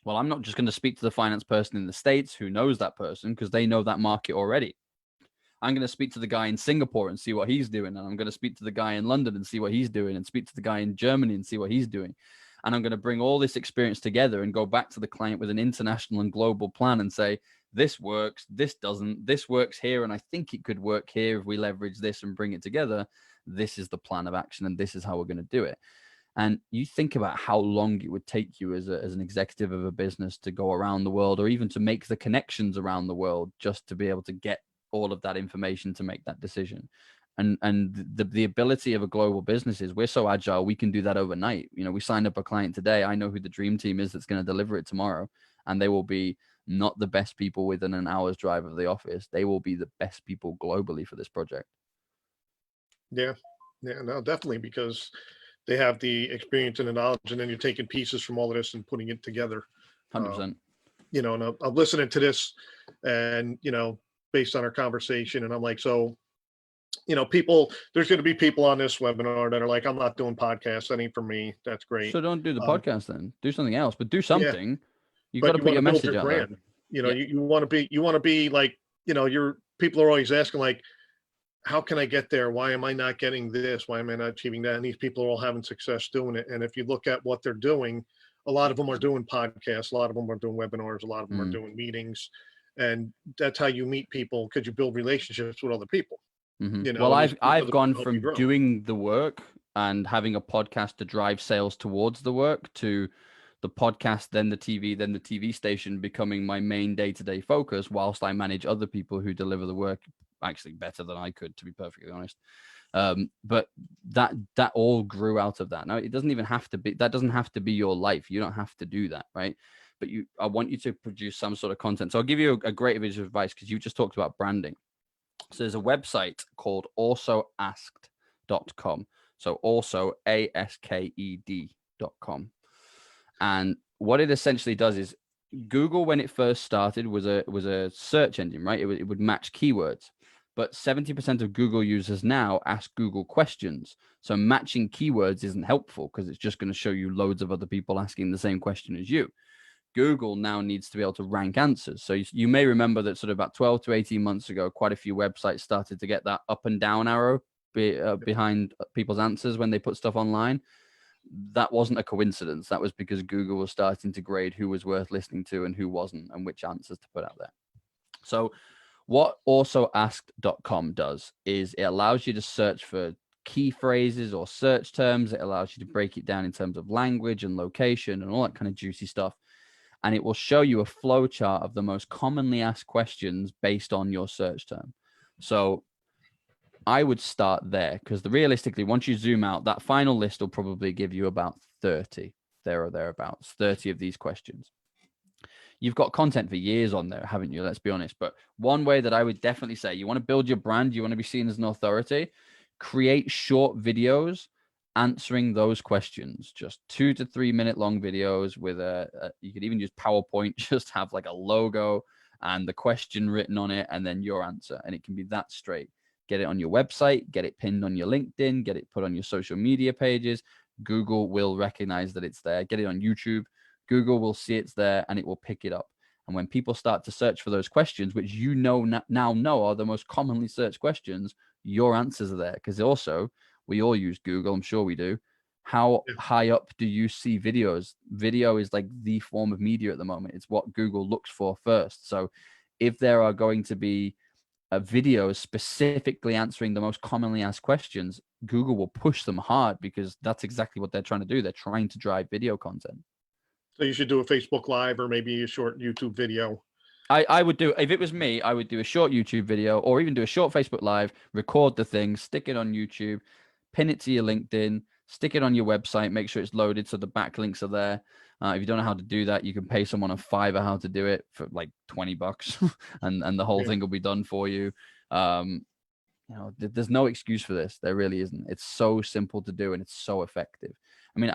Well, I'm not just going to speak to the finance person in the States who knows that person because they know that market already. I'm going to speak to the guy in Singapore and see what he's doing. And I'm going to speak to the guy in London and see what he's doing, and speak to the guy in Germany and see what he's doing. And I'm going to bring all this experience together and go back to the client with an international and global plan and say, this works, this doesn't, this works here, and I think it could work here if we leverage this and bring it together. This is the plan of action, and this is how we're going to do it. And you think about how long it would take you as an executive of a business to go around the world, or even to make the connections around the world, just to be able to get all of that information to make that decision. And the ability of a global business is we're so agile, we can do that overnight. You know, we signed up a client today. I know who the dream team is that's going to deliver it tomorrow. And they will be not the best people within an hour's drive of the office. They will be the best people globally for this project. Yeah, no, definitely, because they have the experience and the knowledge, and then you're taking pieces from all of this and putting it together. 100%. You know, and I'm listening to this, and, you know, based on our conversation, and I'm like, so, you know, there's going to be people on this webinar that are like, I'm not doing podcasts. That ain't for me. That's great. So don't do the podcast then. Do something else, but do something. Yeah. You got to put your message out there. You know, you want to be like, you know, people are always asking, like, how can I get there? Why am I not getting this? Why am I not achieving that? And these people are all having success doing it. And if you look at what they're doing, a lot of them are doing podcasts, a lot of them are doing webinars, a lot of them are doing meetings. And that's how you meet people, because you build relationships with other people. Mm-hmm. You know, well, I've gone from doing the work and having a podcast to drive sales towards the work to the podcast, then the TV station becoming my main day-to-day focus, whilst I manage other people who deliver the work actually better than I could, to be perfectly honest. But that all grew out of that. Now, it doesn't even have to be, that doesn't have to be your life. You don't have to do that, right? But I want you to produce some sort of content. So I'll give you a great bit of advice, because you just talked about branding. So there's a website called alsoasked.com. So also ASKED.com. And what it essentially does is Google, when it first started, was a search engine, right? It would match keywords. But 70% of Google users now ask Google questions. So matching keywords isn't helpful because it's just going to show you loads of other people asking the same question as you. Google now needs to be able to rank answers. So you may remember that sort of about 12 to 18 months ago, quite a few websites started to get that up and down arrow behind people's answers when they put stuff online. That wasn't a coincidence. That was because Google was starting to grade who was worth listening to and who wasn't, and which answers to put out there. So what alsoasked.com does is it allows you to search for key phrases or search terms. It allows you to break it down in terms of language and location and all that kind of juicy stuff. And it will show you a flow chart of the most commonly asked questions based on your search term. So I would start there because realistically, once you zoom out, that final list will probably give you about 30 there or thereabouts, 30 of these questions. You've got content for years on there, haven't you? Let's be honest. But one way that I would definitely say, you want to build your brand, you want to be seen as an authority, create short videos answering those questions, just 2 to 3 minute long videos with you could even use PowerPoint, just have like a logo and the question written on it and then your answer. And it can be that straight. Get it on your website, get it pinned on your LinkedIn, get it put on your social media pages. Google will recognize that it's there. Get it on YouTube. Google will see it's there and it will pick it up. And when people start to search for those questions, which you know now know are the most commonly searched questions, your answers are there. Because also, we all use Google. I'm sure we do. How high up do you see videos? Video is like the form of media at the moment. It's what Google looks for first. So if there are going to be videos specifically answering the most commonly asked questions, Google will push them hard because that's exactly what they're trying to do. They're trying to drive video content. So you should do a Facebook Live or maybe a short YouTube video. I would do, if it was me, I would do a short YouTube video or even do a short Facebook Live, record the thing, stick it on YouTube, pin it to your LinkedIn, stick it on your website, make sure it's loaded so the backlinks are there. If you don't know how to do that, you can pay someone on Fiverr how to do it for like $20 and the whole thing will be done for you. There's no excuse for this. There really isn't. It's so simple to do and it's so effective. I mean,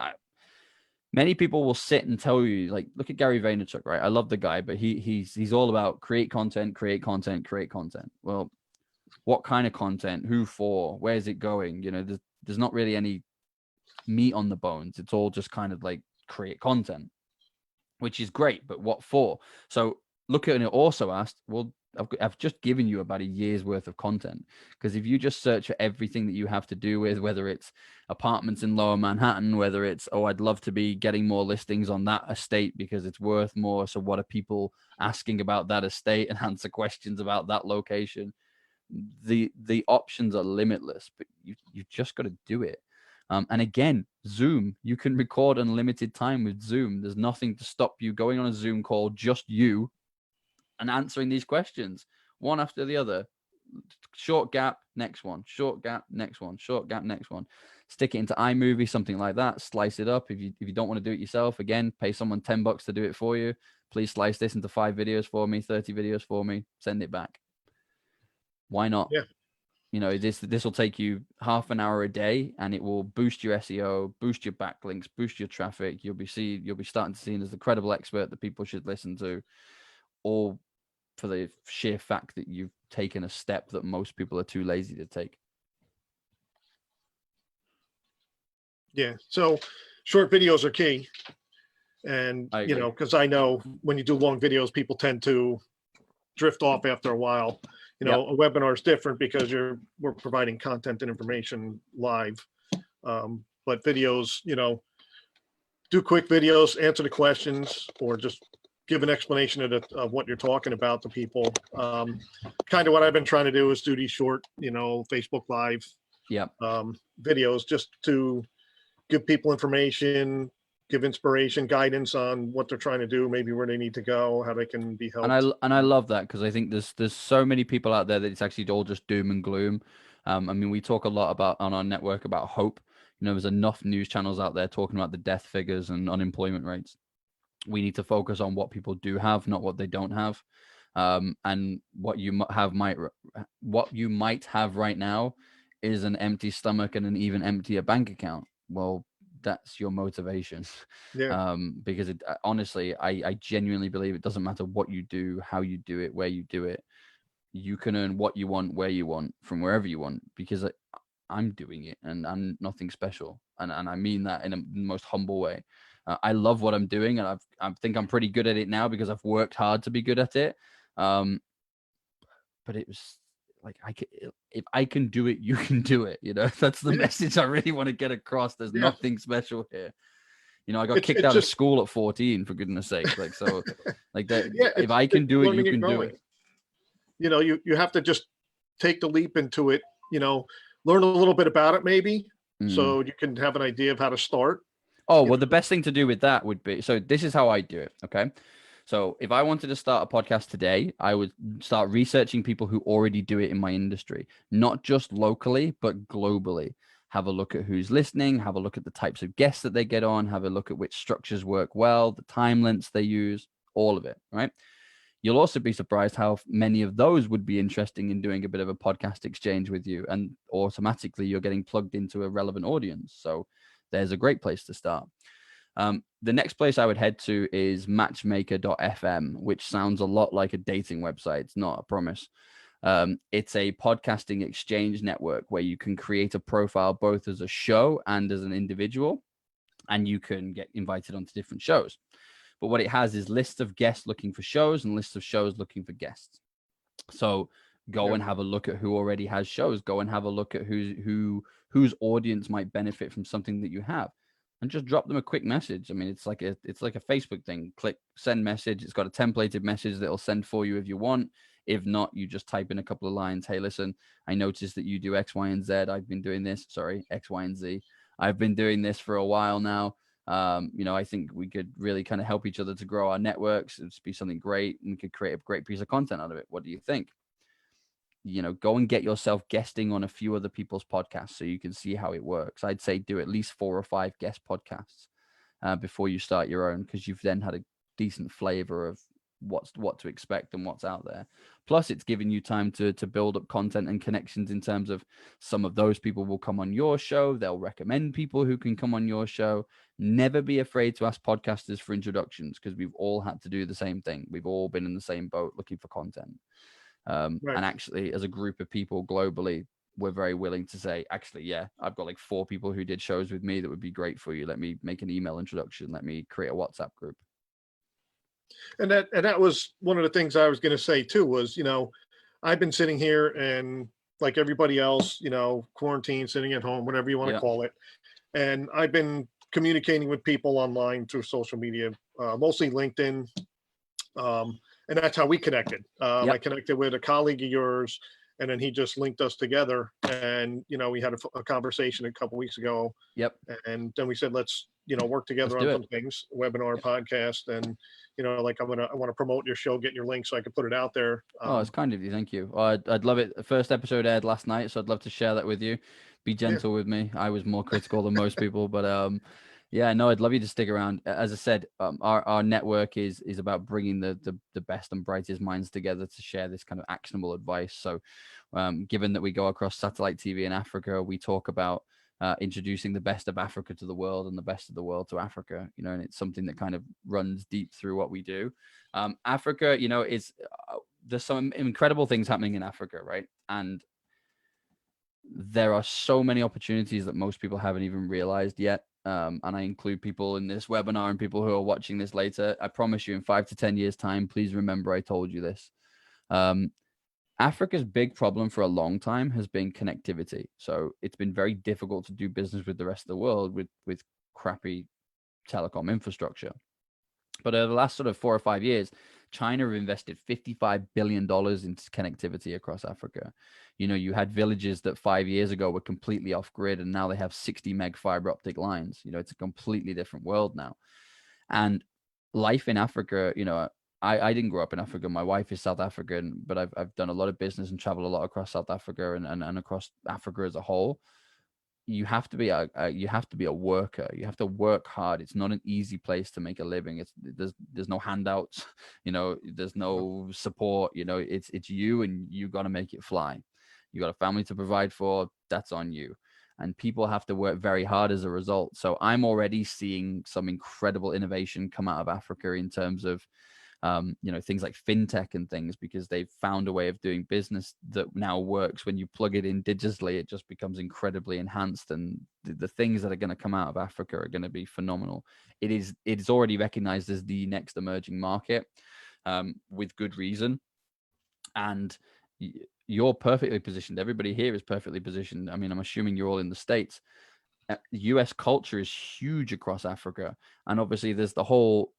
many people will sit and tell you, like, look at Gary Vaynerchuk, right? I love the guy, but he's all about create content. Well, what kind of content? Who for? Where's it going? There's not really any meat on the bones. It's all just kind of like create content, which is great, but what for? So look at it. Also asked, well, I've just given you about a year's worth of content, because if you just search for everything that you have to do with, whether it's apartments in Lower Manhattan, whether it's, oh, I'd love to be getting more listings on that estate because it's worth more. So what are people asking about that estate, and answer questions about that location? The options are limitless, but you've just got to do it. And again, Zoom, you can record unlimited time with Zoom. There's nothing to stop you going on a Zoom call, just you, and answering these questions one after the other. Short gap, next one. Short gap, next one. Short gap, next one. Stick it into iMovie, something like that. Slice it up. If you don't want to do it yourself, again, pay someone $10 to do it for you. Please slice this into 5 videos for me, 30 videos for me. Send it back. Why not? Yeah. This will take you half an hour a day, and it will boost your SEO, boost your backlinks, boost your traffic. You'll be starting to see as the credible expert that people should listen to, all for the sheer fact that you've taken a step that most people are too lazy to take. Yeah. So short videos are key. And, because I know when you do long videos, people tend to drift off after a while. A webinar is different because we're providing content and information live. But videos, do quick videos, answer the questions, or just give an explanation of what you're talking about to people. Kind of what I've been trying to do is do these short, Facebook Live videos, just to give people information, give inspiration, guidance on what they're trying to do, maybe where they need to go, how they can be helped. And I love that, because I think there's so many people out there that it's actually all just doom and gloom. We talk a lot about on our network about hope. There's enough news channels out there talking about the death figures and unemployment rates. We need to focus on what people do have, not what they don't have. And what you might have right now is an empty stomach and an even emptier bank account. Well, that's your motivation. Yeah. Because honestly, I genuinely believe it doesn't matter what you do, how you do it, where you do it. You can earn what you want, where you want, from wherever you want, because I'm doing it and I'm nothing special. And I mean that in the most humble way. I love what I'm doing, and I think I'm pretty good at it now because I've worked hard to be good at it. But it was like, if I can do it, you can do it. That's the message I really want to get across. There's nothing special here. I got kicked out of school at 14, for goodness sake. Like, so like that, if I can do it, you can do it. You have to just take the leap into it, learn a little bit about it maybe, so you can have an idea of how to start. Oh, well, the best thing to do with that would be, so this is how I do it. Okay. So if I wanted to start a podcast today, I would start researching people who already do it in my industry, not just locally, but globally. Have a look at who's listening, have a look at the types of guests that they get on, have a look at which structures work well, the time lengths they use, all of it, right? You'll also be surprised how many of those would be interesting in doing a bit of a podcast exchange with you, and automatically you're getting plugged into a relevant audience. So there's a great place to start. The next place I would head to is matchmaker.fm, which sounds a lot like a dating website. It's not, I promise. It's a podcasting exchange network where you can create a profile both as a show and as an individual, and you can get invited onto different shows. But what it has is lists of guests looking for shows and lists of shows looking for guests. So go and have a look at who already has shows. Go and have a look at whose audience might benefit from something that you have, and just drop them a quick message. I mean, it's like a Facebook thing. Click send message. It's got a templated message that it'll send for you if you want. If not, you just type in a couple of lines. Hey, listen, I noticed that you do X, Y, and Z. I've been doing this. Sorry, X, Y, and Z. I've been doing this for a while now. I think we could really kind of help each other to grow our networks. It'd be something great, and we could create a great piece of content out of it. What do you think? Go and get yourself guesting on a few other people's podcasts so you can see how it works. I'd say do at least 4 or 5 guest podcasts before you start your own, because you've then had a decent flavor of what to expect and what's out there. Plus, it's giving you time to build up content and connections in terms of some of those people will come on your show. They'll recommend people who can come on your show. Never be afraid to ask podcasters for introductions, because we've all had to do the same thing. We've all been in the same boat looking for content. And actually, as a group of people globally, we're very willing to say, actually, yeah, I've got like 4 people who did shows with me that would be great for you. Let me make an email introduction. Let me create a WhatsApp group. And that was one of the things I was going to say too, was, I've been sitting here and like everybody else, quarantine, sitting at home, whatever you want to call it. And I've been communicating with people online through social media, mostly LinkedIn. And that's how we connected. I connected with a colleague of yours, and then he just linked us together. And, we had a conversation a couple weeks ago. Yep. And then we said, let's, work together on some things, webinar, podcast. And, like I want to promote your show, get your link so I can put it out there. It's kind of you. Thank you. I'd love it. The first episode aired last night, so I'd love to share that with you. Be gentle with me. I was more critical than most people, but I'd love you to stick around. As I said, our network is about bringing the best and brightest minds together to share this kind of actionable advice. So given that we go across satellite TV in Africa, we talk about introducing the best of Africa to the world and the best of the world to Africa, and it's something that kind of runs deep through what we do. Africa, there's some incredible things happening in Africa, right? And there are so many opportunities that most people haven't even realized yet. And I include people in this webinar and people who are watching this later. I promise you, in 5 to 10 years' time, please remember I told you this. Africa's big problem for a long time has been connectivity. So it's been very difficult to do business with the rest of the world with crappy telecom infrastructure. But over the last sort of 4 or 5 years, China have invested $55 billion into connectivity across Africa. You had villages that 5 years ago were completely off grid, and now they have 60 meg fiber optic lines. It's a completely different world now. And life in Africa, I didn't grow up in Africa. My wife is South African, but I've done a lot of business and traveled a lot across South Africa and across Africa as a whole. you have to be a worker. You have to work hard. It's not an easy place to make a living. There's no handouts, there's no support. It's you, and you got to make it fly. You got a family to provide for. That's on you. And people have to work very hard as a result. So I'm already seeing some incredible innovation come out of Africa in terms of things like fintech and things, because they've found a way of doing business that now works. When you plug it in digitally, it just becomes incredibly enhanced, and the things that are going to come out of Africa are going to be phenomenal. It's already recognized as the next emerging market, with good reason. And you're perfectly positioned. Everybody here is perfectly positioned. I mean, I'm assuming you're all in the States. US culture is huge across Africa, and obviously there's the whole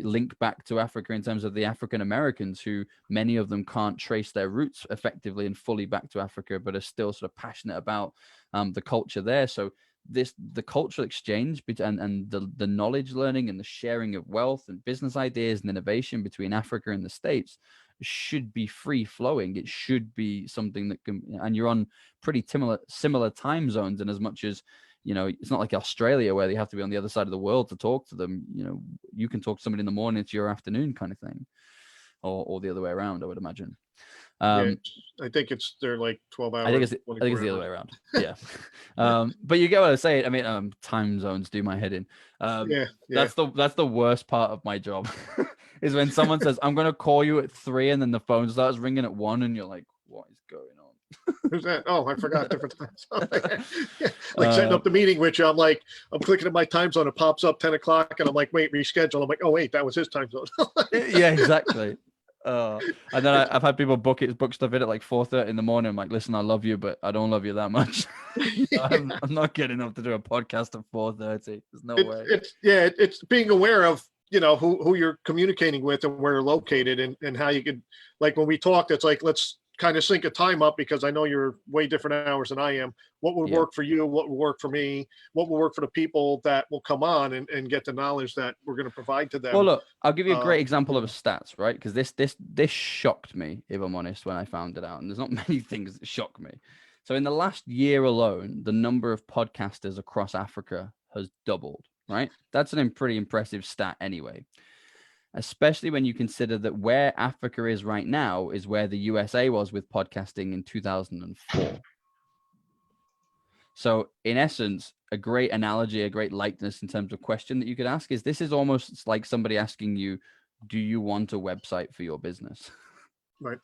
link back to Africa in terms of the African Americans, who many of them can't trace their roots effectively and fully back to Africa, but are still sort of passionate about the culture there. So the cultural exchange and the knowledge learning and the sharing of wealth and business ideas and innovation between Africa and the States should be free flowing. It should be something that can, and you're on pretty similar time zones, and as much as it's not like Australia where they have to be on the other side of the world to talk to them. You can talk to somebody in the morning, it's your afternoon kind of thing, or the other way around, I would imagine. I think they're like 12 hours. I think it's the other way around. Yeah. But you get what I'm saying. I mean, time zones do my head in. That's the worst part of my job is when someone says, I'm going to call you at 3, and then the phone starts ringing at 1, and you're like, what is going on? Who's that? Oh, I forgot different times. Setting up the meeting with you. I'm clicking at my time zone. It pops up 10 o'clock, and I'm like, wait, reschedule. I'm like, oh wait, that was his time zone. Yeah, exactly. And then I've had people book stuff in at like 4:30 in the morning. I'm like, listen, I love you, but I don't love you that much. I'm not getting up to do a podcast at 4:30. There's no way. It's being aware of who you're communicating with and where you're located, and how you could, like when we talked, it's like, let's kind of sync a time up, because I know you're way different hours than I am. What would work for you? What would work for me? What will work for the people that will come on and get the knowledge that we're going to provide to them? Well, look, I'll give you a great example of a stats, right? Because this shocked me, if I'm honest, when I found it out. And there's not many things that shock me. So in the last year alone, the number of podcasters across Africa has doubled, right? That's a pretty impressive stat anyway. Especially when you consider that where Africa is right now is where the USA was with podcasting in 2004. So in essence, a great analogy, a great likeness in terms of question that you could ask is, this is almost like somebody asking you, do you want a website for your business? Right.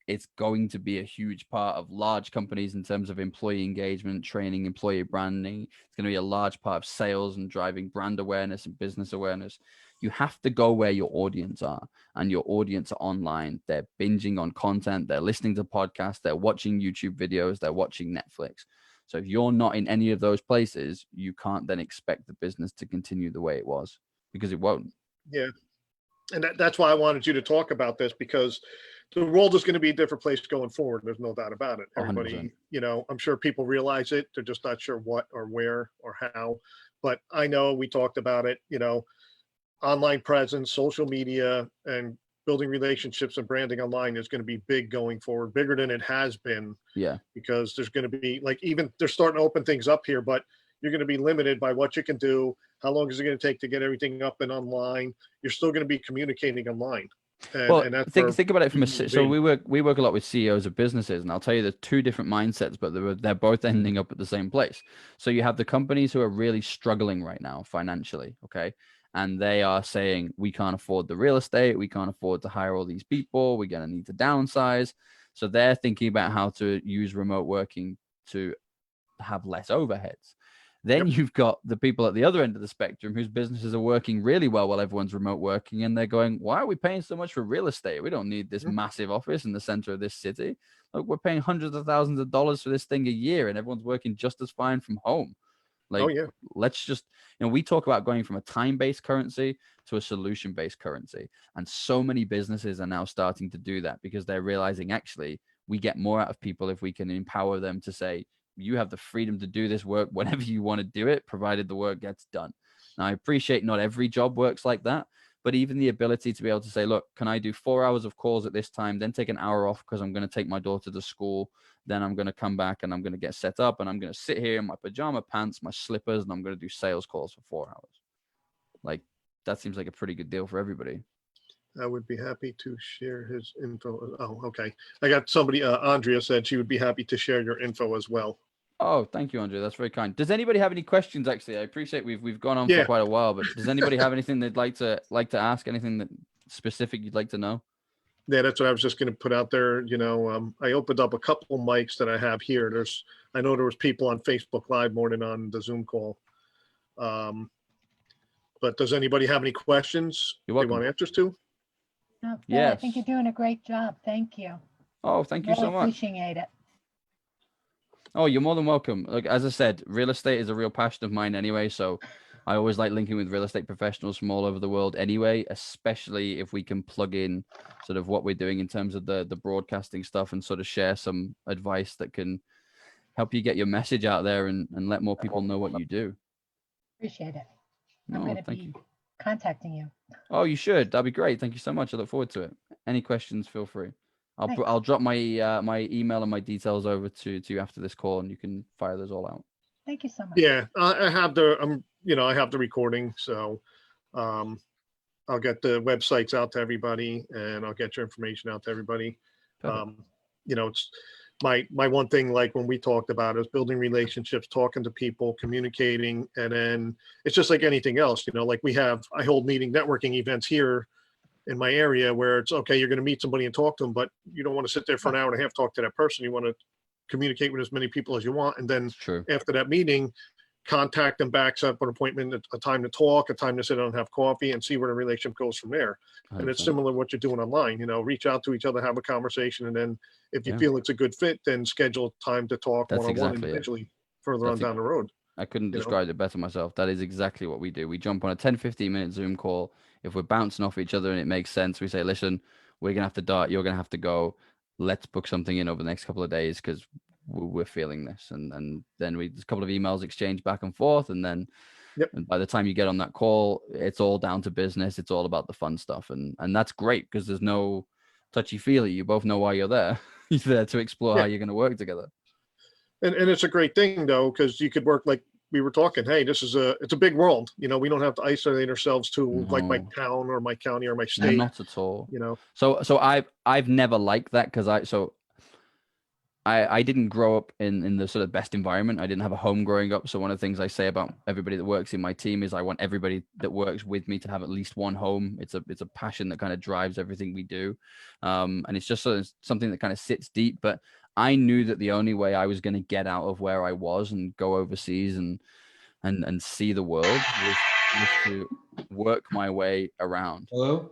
It's going to be a huge part of large companies in terms of employee engagement, training, employee branding. It's going to be a large part of sales and driving brand awareness and business awareness. You have to go where your audience are, and your audience are online. They're binging on content. They're listening to podcasts. They're watching YouTube videos. They're watching Netflix. So if you're not in any of those places, you can't then expect the business to continue the way it was, because it won't. Yeah. And that's why I wanted you to talk about this, because the world is going to be a different place going forward. There's no doubt about it. Everybody, 100%. I'm sure people realize it. They're just not sure what or where or how. But I know we talked about it, online presence, social media, and building relationships and branding online is going to be big going forward, bigger than it has been. Yeah. Because there's going to be, like, even they're starting to open things up here, but you're going to be limited by what you can do. How long is it going to take to get everything up and online? You're still going to be communicating online. And that's think about it from so we work a lot with CEOs of businesses, and I'll tell you there's two different mindsets, but they're both ending up at the same place. So you have the companies who are really struggling right now financially, okay? And they are saying, we can't afford the real estate, we can't afford to hire all these people, we're going to need to downsize. So they're thinking about how to use remote working to have less overheads. Then you've got the people at the other end of the spectrum whose businesses are working really well while everyone's remote working, and they're going, why are we paying so much for real estate? We don't need this massive office in the center of this city. Like, we're paying hundreds of thousands of dollars for this thing a year, and everyone's working just as fine from home. Like, let's just, we talk about going from a time-based currency to a solution-based currency. And so many businesses are now starting to do that, because they're realizing, actually, we get more out of people if we can empower them to say, you have the freedom to do this work whenever you want to do it, provided the work gets done. Now, I appreciate not every job works like that, but even the ability to be able to say, look, can I do 4 hours of calls at this time, then take an hour off because I'm going to take my daughter to school, then I'm going to come back and I'm going to get set up and I'm going to sit here in my pajama pants, my slippers, and I'm going to do sales calls for 4 hours. Like, that seems like a pretty good deal for everybody. I would be happy to share his info. Oh, okay. I got somebody, Andrea said she would be happy to share your info as well. Oh, thank you, Andrea. That's very kind. Does anybody have any questions? Actually, I appreciate we've gone on for quite a while, but does anybody have anything they'd like to ask? Anything that specific you'd like to know? Yeah, that's what I was just going to put out there. You know, I opened up a couple mics that I have here. I know there was people on Facebook Live more than on the Zoom call. But does anybody have any questions they want answers to? No, Yes. I think you're doing a great job. Thank you. Oh, thank you so much. Appreciate it. Oh, you're more than welcome. Look, as I said, real estate is a real passion of mine anyway. So I always like linking with real estate professionals from all over the world anyway, especially if we can plug in sort of what we're doing in terms of the broadcasting stuff and sort of share some advice that can help you get your message out there and let more people know what you do. Appreciate it. No, I'm going to thank be you. contacting you. Oh, you should. That'd be great. Thank you so much. I look forward to it. Any questions, feel free. I'll drop my my email and my details over to you after this call, and you can fire those all out. Thank you so much. Yeah, I have I have the recording, so I'll get the websites out to everybody, and I'll get your information out to everybody. It's my one thing, like when we talked about, is building relationships, talking to people, communicating, and then it's just like anything else. Like I hold networking events here in my area where it's okay, you're going to meet somebody and talk to them, but you don't want to sit there for an hour and a half, talk to that person. You want to communicate with as many people as you want. And then after that meeting, contact them back, set up an appointment, a time to talk, a time to sit down and have coffee, and see where the relationship goes from there. 100%. And it's similar to what you're doing online, reach out to each other, have a conversation. And then if you feel it's a good fit, then schedule time to talk one-on-one individually further on down the road. I couldn't describe it better myself. That is exactly what we do. We jump on a 10-15 minute Zoom call. If we're bouncing off each other and it makes sense, we say, listen, we're going to have to dart. You're going to have to go. Let's book something in over the next couple of days because we're feeling this. And then there's a couple of emails exchanged back and forth. And then and by the time you get on that call, it's all down to business. It's all about the fun stuff. And that's great because there's no touchy feely. You both know why you're there. You're there to explore how you're going to work together. And it's a great thing though, because you could work like we were talking. Hey, it's a big world. We don't have to isolate ourselves to like my town or my county or my state. No, not at all. So I've never liked that because I didn't grow up in the sort of best environment. I didn't have a home growing up. So one of the things I say about everybody that works in my team is I want everybody that works with me to have at least one home. It's a passion that kind of drives everything we do. And it's just sort of something that kind of sits deep. But I knew that the only way I was going to get out of where I was and go overseas and see the world was to work my way around. Hello?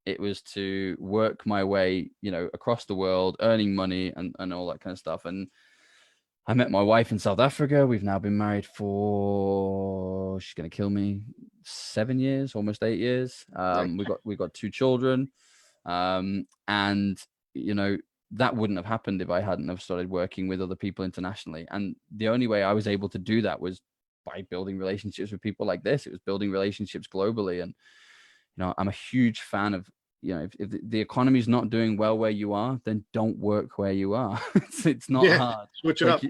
It was to work my way, across the world, earning money and all that kind of stuff. And I met my wife in South Africa. We've now been married for, she's going to kill me, 7 years, almost 8 years. We've got 2 children. And, that wouldn't have happened if I hadn't have started working with other people internationally. And the only way I was able to do that was by building relationships with people like this. It was building relationships globally. And, I'm a huge fan of, if the economy is not doing well where you are, then don't work where you are. it's not hard. Switch it up.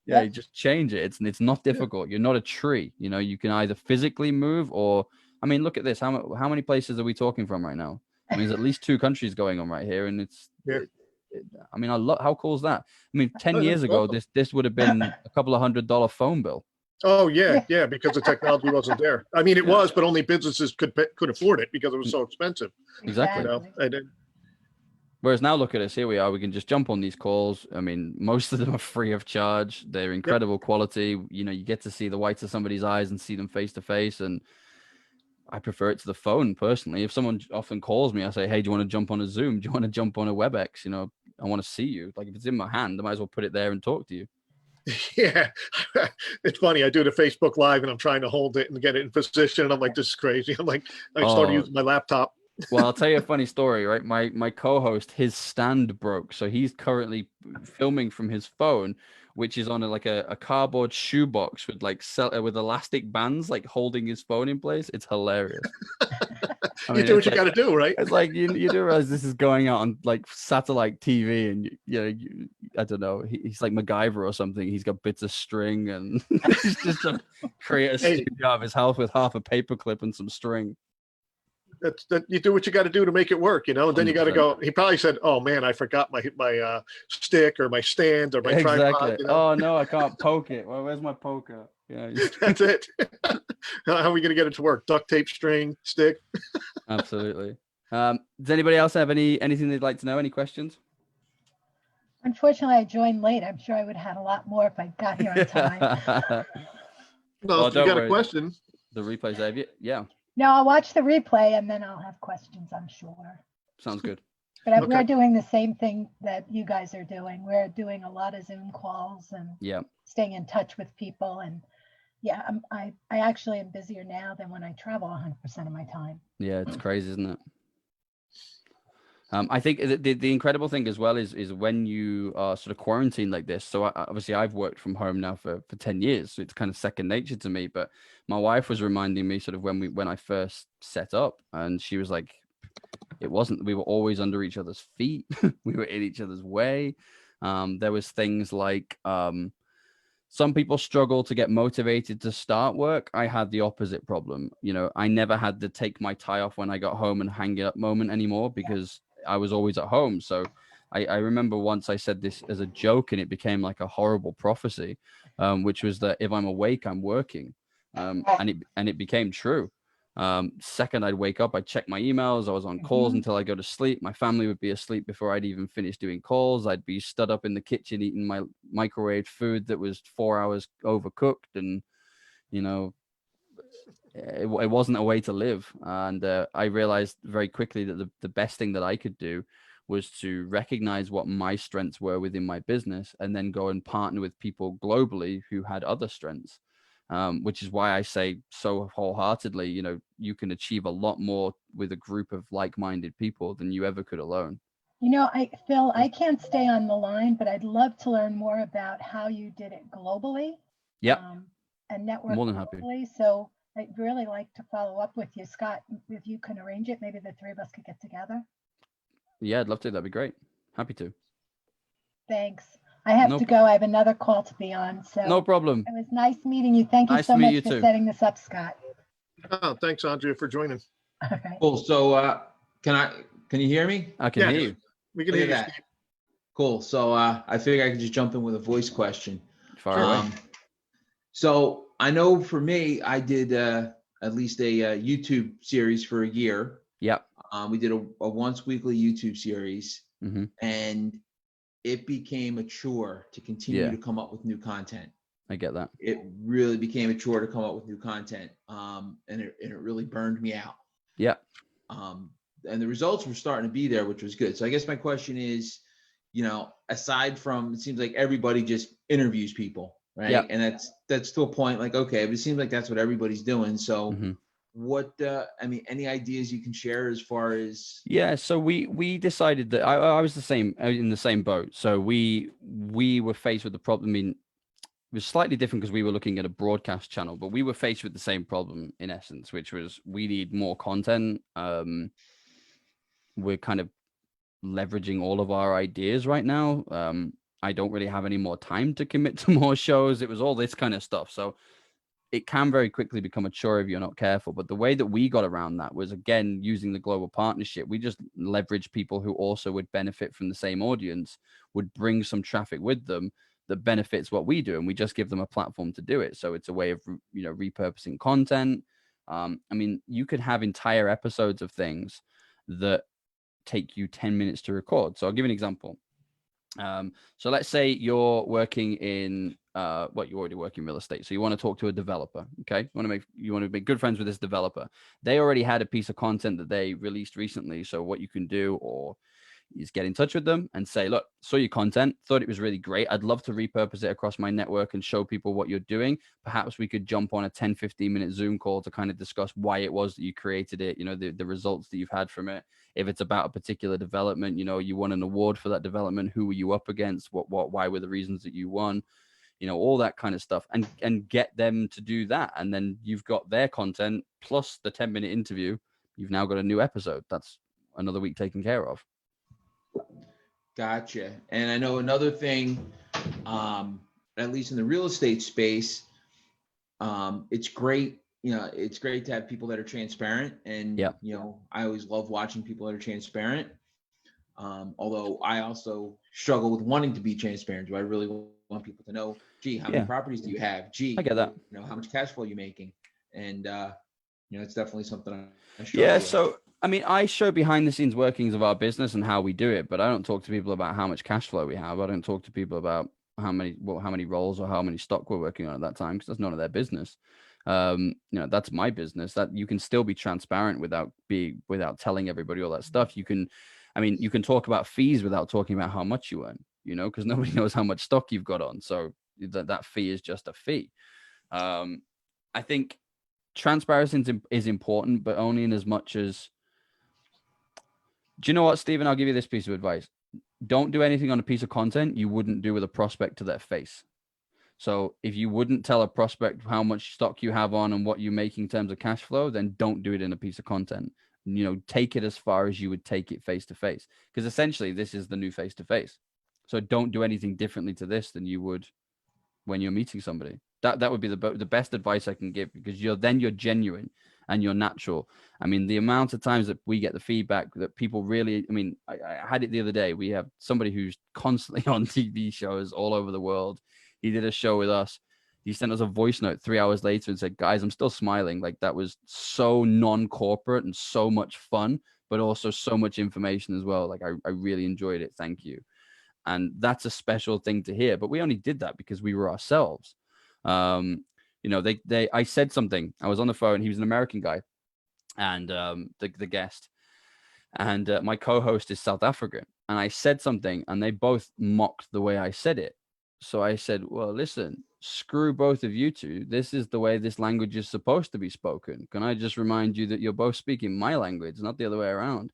You just change it. It's not difficult. You're not a tree. You can either physically move or, look at this. How many places are we talking from right now? There's at least 2 countries going on right here. And it's, I love, how cool is that? 10 years ago, this would have been a couple of $100 phone bill. Oh yeah, because the technology wasn't there. It was, but only businesses could afford it because it was so expensive. Exactly. Whereas now, look at us. Here we are. We can just jump on these calls. Most of them are free of charge. They're incredible quality. You get to see the whites of somebody's eyes and see them face to face. And I prefer it to the phone personally. If someone often calls me, I say, "Hey, do you want to jump on a Zoom? Do you want to jump on a WebEx? I want to see you. Like if it's in my hand, I might as well put it there and talk to you." Yeah, it's funny. I do the Facebook Live and I'm trying to hold it and get it in position. And I'm like, this is crazy. I started using my laptop. Well, I'll tell you a funny story, right? My co-host, his stand broke. So he's currently filming from his phone, which is on a cardboard shoebox with with elastic bands, like holding his phone in place. It's hilarious. I You mean, do it's what you got to do, right? It's like you do realize this is going out on like satellite TV, and I don't know. He's like MacGyver or something. He's got bits of string, and he's just trying to create a studio out of his house with half a paperclip and some string. That you do what you got to do to make it work, and then you got to 100%. go. He probably said, "Oh man, I forgot my stick or my stand or my Exactly. tripod." Oh no, I can't poke it. Well, where's my poker? Yeah, That's it. How are we going to get it to work? Duct tape, string, stick. absolutely. Does anybody else have anything they'd like to know? Any questions? Unfortunately, I joined late. I'm sure I would have had a lot more if I got here on time. Well, if you got a question. The replay save it. Yeah. No, I'll watch the replay and then I'll have questions, I'm sure. Sounds good. But Okay. we're doing the same thing that you guys are doing. We're doing a lot of Zoom calls and Yeah. staying in touch with people. And yeah, I actually am busier now than when I travel 100% of my time. Yeah, it's crazy, isn't it? I think the incredible thing as well is when you are sort of quarantined like this. So obviously I've worked from home now for 10 years. So it's kind of second nature to me. But my wife was reminding me sort of when I first set up, and she was like, it wasn't, we were always under each other's feet. We were in each other's way. There was things like, some people struggle to get motivated to start work. I had the opposite problem. I never had to take my tie off when I got home and hang it up moment anymore because I was always at home. So I remember once I said this as a joke and it became like a horrible prophecy, which was that if I'm awake, I'm working. And it became true. Second I'd wake up, I'd check my emails. I was on calls until I go to sleep. My family would be asleep before I'd even finish doing calls. I'd be stood up in the kitchen eating my microwave food that was 4 hours overcooked, and it wasn't a way to live. And I realized very quickly that the best thing that I could do was to recognize what my strengths were within my business and then go and partner with people globally who had other strengths. Which is why I say so wholeheartedly, you can achieve a lot more with a group of like-minded people than you ever could alone. Phil, I can't stay on the line, but I'd love to learn more about how you did it globally. Yep. And network More than happy. globally. So I'd really like to follow up with you, Scott. If you can arrange it, maybe the three of us could get together. Yeah, I'd love to. That'd be great. Happy to. Thanks. I have to go. I have another call to be on. So no problem. It was nice meeting you. Thank you so much for setting this up, Scott. Oh, thanks, Andrea, for joining. Okay. Cool. So can you hear me? I can hear you. We can hear you. Cool. So I figured I could just jump in with a voice question. Far away. So I know for me, I did at least a YouTube series for a year. Yep. We did a once weekly YouTube series, and it became a chore to continue to come up with new content. I get that. It really became a chore to come up with new content. And it really burned me out. Yeah. And the results were starting to be there, which was good. So I guess my question is, aside from, it seems like everybody just interviews people, right? Yep. And that's to a point like, okay, but it seems like that's what everybody's doing. So what, any ideas you can share as far as? Yeah. So we decided that I was in the same boat. So we were faced with the problem. I mean, it was slightly different because we were looking at a broadcast channel, but we were faced with the same problem in essence, which was we need more content. We're kind of leveraging all of our ideas right now. I don't really have any more time to commit to more shows. It was all this kind of stuff. So it can very quickly become a chore if you're not careful. But the way that we got around that was, again, using the global partnership. We just leveraged people who also would benefit from the same audience, would bring some traffic with them that benefits what we do. And we just give them a platform to do it. So it's a way of, repurposing content. You could have entire episodes of things that take you 10 minutes to record. So I'll give you an example. So let's say you're working in you're already working in real estate. So you want to talk to a developer. Okay. You want to make good friends with this developer. They already had a piece of content that they released recently. So what you can do is get in touch with them and say, look, saw your content, thought it was really great. I'd love to repurpose it across my network and show people what you're doing. Perhaps we could jump on a 10-15 minute Zoom call to kind of discuss why it was that you created it, the results that you've had from it. If it's about a particular development, you won an award for that development, who were you up against? Why were the reasons that you won? All that kind of stuff, and get them to do that. And then you've got their content plus the 10-minute interview. you've now got a new episode. That's another week taken care of. Gotcha. And I know another thing, at least in the real estate space, it's great. It's great to have people that are transparent, and I always love watching people that are transparent. Although I also struggle with wanting to be transparent. Do I really want people to know, gee, how many properties do you have? Gee, I get that. How much cash flow you're making? And it's definitely something I struggle with. So I mean, I show behind the scenes workings of our business and how we do it, but I don't talk to people about how much cash flow we have. I don't talk to people about how many roles or how many stock we're working on at that time, because that's none of their business. That's my business. That you can still be transparent without telling everybody all that stuff. You can talk about fees without talking about how much you earn, because nobody knows how much stock you've got on. So that fee is just a fee. I think transparency is important, but only in as much as, do you know what, Stephen? I'll give you this piece of advice. Don't do anything on a piece of content you wouldn't do with a prospect to their face. So if you wouldn't tell a prospect how much stock you have on and what you're making in terms of cash flow, then don't do it in a piece of content. Take it as far as you would take it face to face, because essentially this is the new face to face. So don't do anything differently to this than you would when you're meeting somebody. That would be the best advice I can give, because you're genuine and you're natural. I mean, the amount of times that we get the feedback that people really, I had it the other day. We have somebody who's constantly on TV shows all over the world. He did a show with us. He sent us a voice note 3 hours later and said, guys, I'm still smiling. Like, that was so non-corporate and so much fun, but also so much information as well. Like, I really enjoyed it. Thank you. And that's a special thing to hear. But we only did that because we were ourselves. I said something. I was on the phone. He was an American guy, and the guest, and my co-host is South African. And I said something, and they both mocked the way I said it. So I said, well, listen, screw both of you two. This is the way this language is supposed to be spoken. Can I just remind you that you're both speaking my language, not the other way around?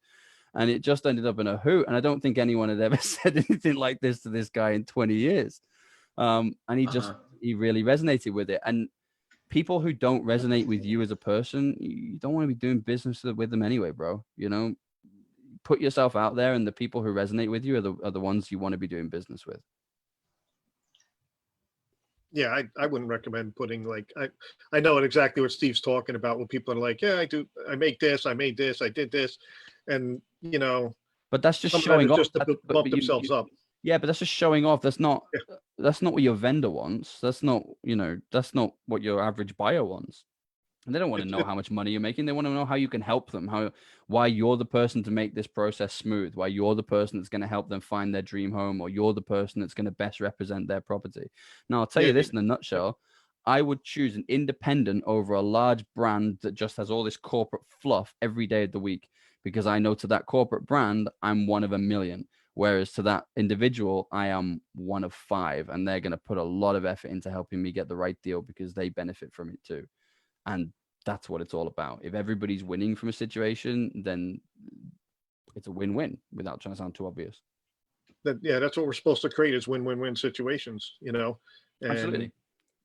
And it just ended up in a hoot. And I don't think anyone had ever said anything like this to this guy in 20 years. And he really resonated with it. And people who don't resonate with you as a person, you don't want to be doing business with them anyway, bro. Put yourself out there, and the people who resonate with you are the ones you want to be doing business with. Yeah, I wouldn't recommend putting, like, I know exactly what Steve's talking about when people are like, yeah, I make this, I made this, I did this. And, but that's just showing off. Just to bump themselves up. Yeah, but that's just showing off. That's not what your vendor wants. That's not what your average buyer wants. And they don't want to know how much money you're making. They want to know how you can help them, why you're the person to make this process smooth, why you're the person that's going to help them find their dream home, or you're the person that's going to best represent their property. Now, I'll tell you this in a nutshell. I would choose an independent over a large brand that just has all this corporate fluff every day of the week, because I know to that corporate brand, I'm one of a million. Whereas to that individual, I am one of 5, and they're going to put a lot of effort into helping me get the right deal because they benefit from it too. And that's what it's all about. If everybody's winning from a situation, then it's a win-win, without trying to sound too obvious. That's what we're supposed to create, is win-win-win situations, And absolutely.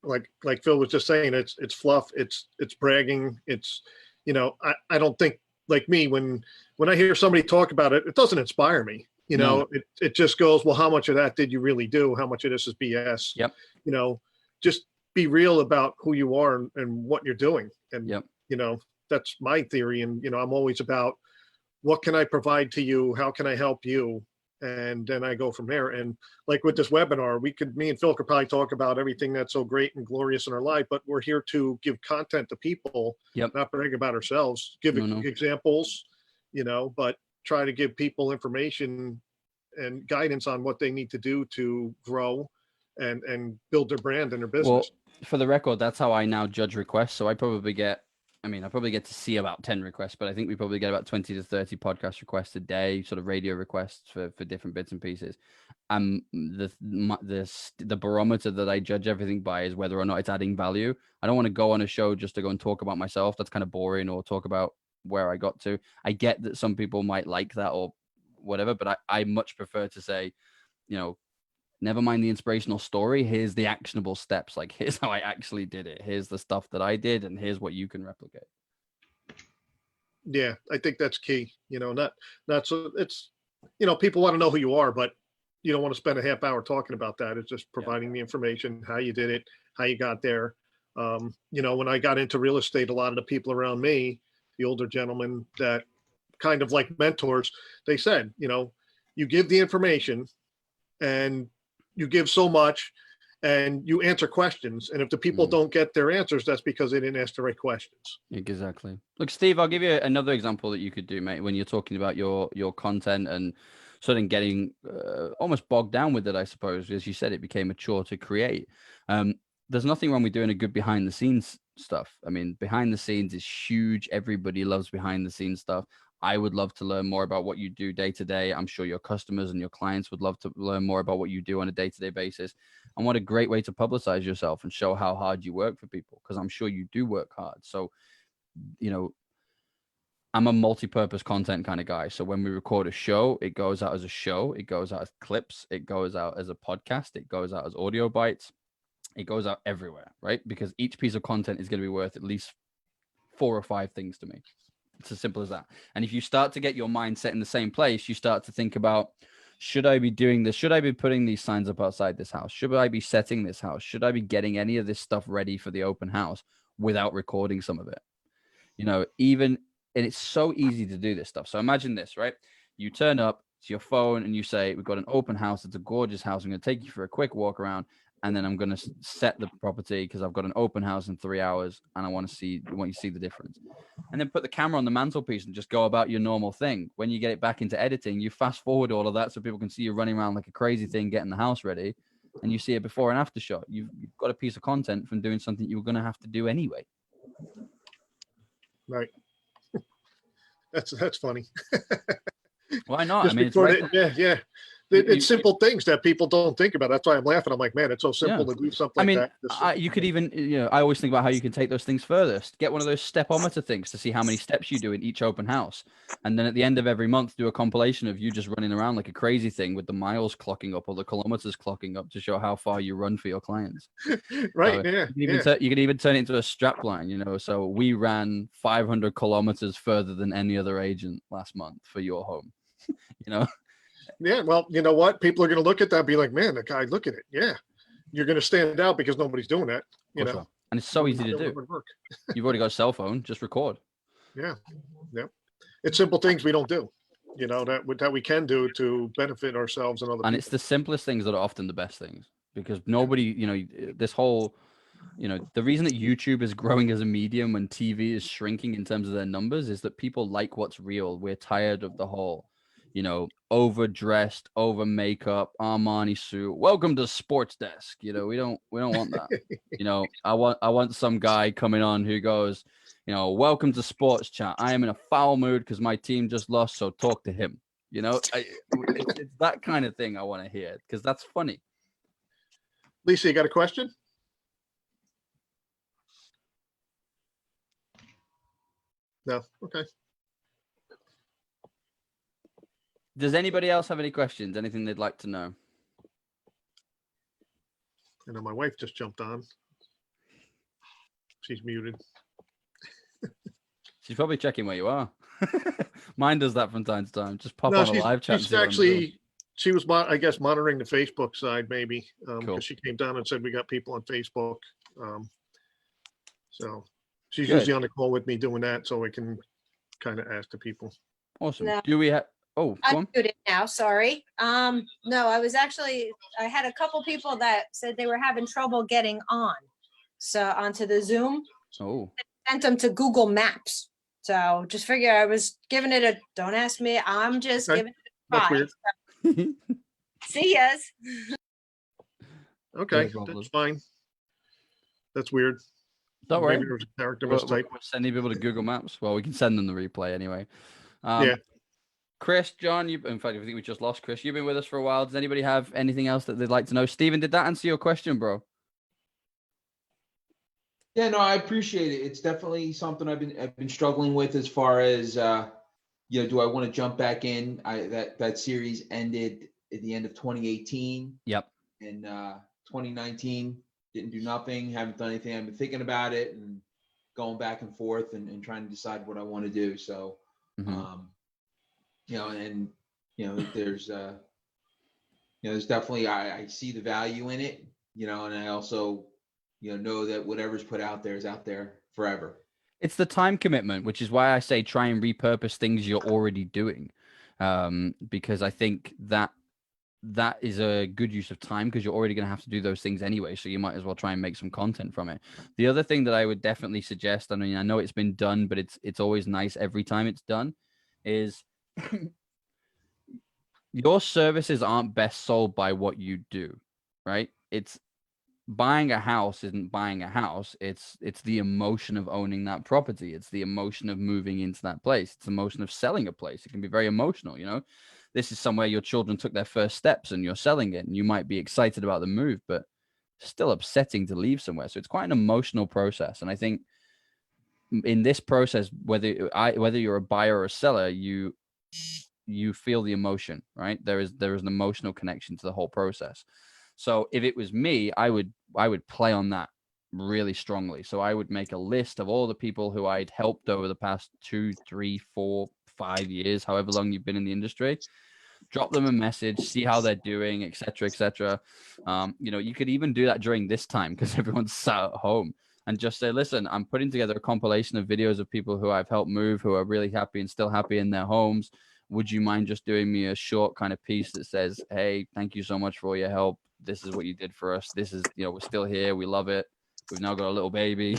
Like Phil was just saying, it's fluff, it's bragging, it's, I don't think, like me, when I hear somebody talk about it, it doesn't inspire me. It just goes, well, how much of that did you really do? How much of this is BS? Yep. Just be real about who you are and what you're doing. And, yep. That's my theory. And, I'm always about, what can I provide to you? How can I help you? And then I go from there. And like with this webinar, me and Phil could probably talk about everything that's so great and glorious in our life, but we're here to give content to people, not brag about ourselves, give examples, but try to give people information and guidance on what they need to do to grow and build their brand and their business. Well, for the record, that's how I now judge requests. So I probably get to see about 10 requests, but I think we probably get about 20 to 30 podcast requests a day, sort of radio requests for different bits and pieces. The barometer that I judge everything by is whether or not it's adding value. I don't want to go on a show just to go and talk about myself. That's kind of boring, or talk about where I got to. I get that some people might like that or whatever, but I much prefer to say, never mind the inspirational story. Here's the actionable steps. Like, here's how I actually did it. Here's the stuff that I did, and here's what you can replicate. Yeah, I think that's key. Not so it's, people want to know who you are, but you don't want to spend a half hour talking about that. It's just providing the information, how you did it, how you got there. When I got into real estate, a lot of the people around me, the older gentlemen that kind of like mentors, they said, you give the information and you give so much and you answer questions. And if the people don't get their answers, that's because they didn't ask the right questions. Exactly. Look, Steve, I'll give you another example that you could do, mate, when you're talking about your content and sort of getting almost bogged down with it, I suppose. As you said, it became a chore to create. There's nothing wrong with doing a good behind the scenes stuff. I mean, behind the scenes is huge. Everybody loves behind the scenes stuff. I would love to learn more about what you do day to day. I'm sure your customers and your clients would love to learn more about what you do on a day-to-day basis. And what a great way to publicize yourself and show how hard you work for people, because I'm sure you do work hard. So, I'm a multi-purpose content kind of guy. So when we record a show, it goes out as a show, it goes out as clips, it goes out as a podcast, it goes out as audio bites, it goes out everywhere, right? Because each piece of content is going to be worth at least 4 or 5 things to me. It's as simple as that. And if you start to get your mind set in the same place, you start to think about, should I be doing this? Should I be putting these signs up outside this house? Should I be setting this house? Should I be getting any of this stuff ready for the open house without recording some of it? And it's so easy to do this stuff. So imagine this, right? You turn up to your phone and you say, we've got an open house. It's a gorgeous house. I'm going to take you for a quick walk around. And then I'm going to set the property because I've got an open house in 3 hours and I want you to see the difference. And then put the camera on the mantelpiece and just go about your normal thing. When you get it back into editing, you fast forward all of that so people can see you running around like a crazy thing, getting the house ready. And you see a before and after shot. You've got a piece of content from doing something you were going to have to do anyway. Right. That's funny. Why not? Just it's right yeah. It's simple things that people don't think about. That's why I'm laughing. I'm like, man, it's so simple to do something like that. You could even, I always think about how you can take those things further. Get one of those stepometer things to see how many steps you do in each open house. And then at the end of every month, do a compilation of you just running around like a crazy thing with the miles clocking up or the kilometers clocking up to show how far you run for your clients. Right. So you can even turn it into a strap line, So we ran 500 kilometers further than any other agent last month for your home, Yeah, well, you know what? People are going to look at that and be like, man, that guy, look at it. Yeah. You're going to stand out because nobody's doing that, And it's so easy to do. You've already got a cell phone, just record. Yeah. It's simple things we don't do, that we can do to benefit ourselves and other people. And it's the simplest things that are often the best things, because nobody, this whole, the reason that YouTube is growing as a medium when TV is shrinking in terms of their numbers is that people like what's real. We're tired of the whole, overdressed, over makeup, Armani suit. Welcome to Sports Desk. We don't want that. I want some guy coming on who goes, welcome to Sports Chat. I am in a foul mood because my team just lost, so talk to him. It's that kind of thing I want to hear because that's funny. Lisa, you got a question? No. Okay. Does anybody else have any questions? Anything they'd like to know? I know my wife just jumped on. She's muted. She's probably checking where you are. Mine does that from time to time. Just pop on a live chat. She was, I guess, monitoring the Facebook side maybe because cool. She came down and said we got people on Facebook. So she's usually on the call with me doing that, so we can kind of ask the people. Awesome. No. Do we have? Oh, I'm muted now. Sorry. No, I had a couple people that said they were having trouble getting onto the Zoom. Oh. Sent them to Google Maps. So just figure I was giving it don't ask me. I'm just giving it a try. That's weird. See yas. Okay, that's fine. That's weird. Don't worry. Maybe there was a character mistype. We're sending people to Google Maps. Well, we can send them the replay anyway. Yeah. Chris, John, in fact, I think we just lost Chris. You've been with us for a while. Does anybody have anything else that they'd like to know? Steven, did that answer your question, bro? Yeah, no, I appreciate it. It's definitely something I've been struggling with as far as do I want to jump back in? That series ended at the end of 2018. Yep. And 2019 didn't do nothing. Haven't done anything. I've been thinking about it, and going back and forth and trying to decide what I want to do. So, you know, and you know, there's definitely I see the value in it, you know, and I also, you know that whatever's put out there is out there forever. It's the time commitment, which is why I say try and repurpose things you're already doing, because I think that is a good use of time, because you're already going to have to do those things anyway. So you might as well try and make some content from it. The other thing that I would definitely suggest, I mean, I know it's been done, but it's always nice every time it's done, is your services aren't best sold by what you do, right? It's buying a house isn't buying a house. It's the emotion of owning that property. It's the emotion of moving into that place. It's the emotion of selling a place. It can be very emotional, you know. This is somewhere your children took their first steps and you're selling it, and you might be excited about the move, but still upsetting to leave somewhere. So it's quite an emotional process. And I think in this process, whether you're a buyer or a seller, you feel the emotion, right? There is an emotional connection to the whole process. So if it was me, I would play on that really strongly. So I would make a list of all the people who I'd helped over the past 2, 3, 4, 5 years, however long you've been in the industry. Drop them a message, see how they're doing, etc., etc. You know, you could even do that during this time because everyone's sat at home, and just say, listen, I'm putting together a compilation of videos of people who I've helped move, who are really happy and still happy in their homes. Would you mind just doing me a short kind of piece that says, hey, thank you so much for all your help. This is what you did for us. This is, you know, we're still here. We love it. We've now got a little baby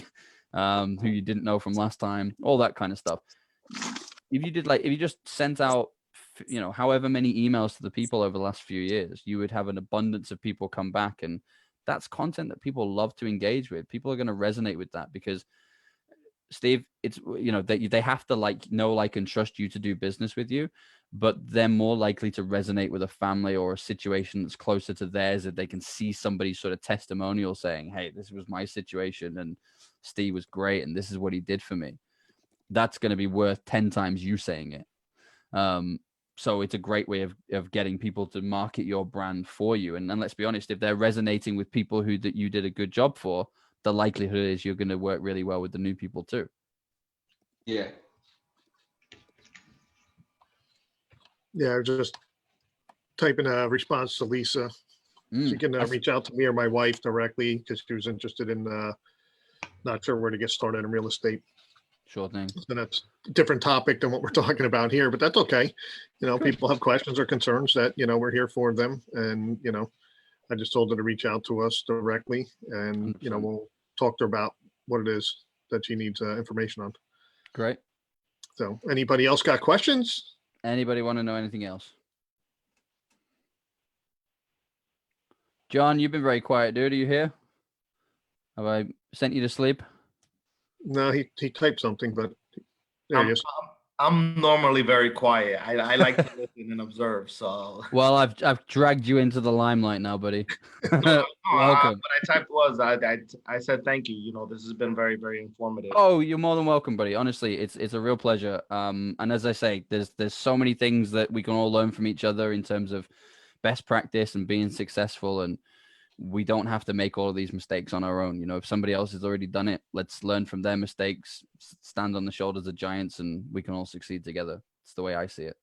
who you didn't know from last time, all that kind of stuff. If you just sent out, you know, however many emails to the people over the last few years, you would have an abundance of people come back. And that's content that people love to engage with. People are going to resonate with that because, Steve, it's, you know, they have to know, like, and trust you to do business with you, but they're more likely to resonate with a family or a situation that's closer to theirs, that they can see somebody's sort of testimonial saying, hey, this was my situation and Steve was great and this is what he did for me. That's going to be worth 10 times you saying it. So it's a great way of getting people to market your brand for you. And let's be honest, if they're resonating with people that you did a good job for, the likelihood is you're going to work really well with the new people too. Yeah. Yeah, I was just typing a response to Lisa. She can reach out to me or my wife directly because she was interested in not sure where to get started in real estate. Sure thing. So that's a different topic than what we're talking about here, but that's okay. You know, people have questions or concerns that, you know, we're here for them. And, you know, I just told her to reach out to us directly and, 100%. You know, we'll talk to her about what it is that she needs information on. Great. So anybody else got questions? Anybody want to know anything else? John, you've been very quiet, dude. Are you here? Have I sent you to sleep? No, he typed something, but there he is. I'm normally very quiet. I like to listen and observe. So well, I've dragged you into the limelight now, buddy. No, welcome. What I typed was I said thank you. You know, this has been very, very informative. Oh, you're more than welcome, buddy. Honestly, it's a real pleasure. And as I say, there's so many things that we can all learn from each other in terms of best practice and being successful, and we don't have to make all of these mistakes on our own. You know, if somebody else has already done it, let's learn from their mistakes, stand on the shoulders of giants, and we can all succeed together. It's the way I see it.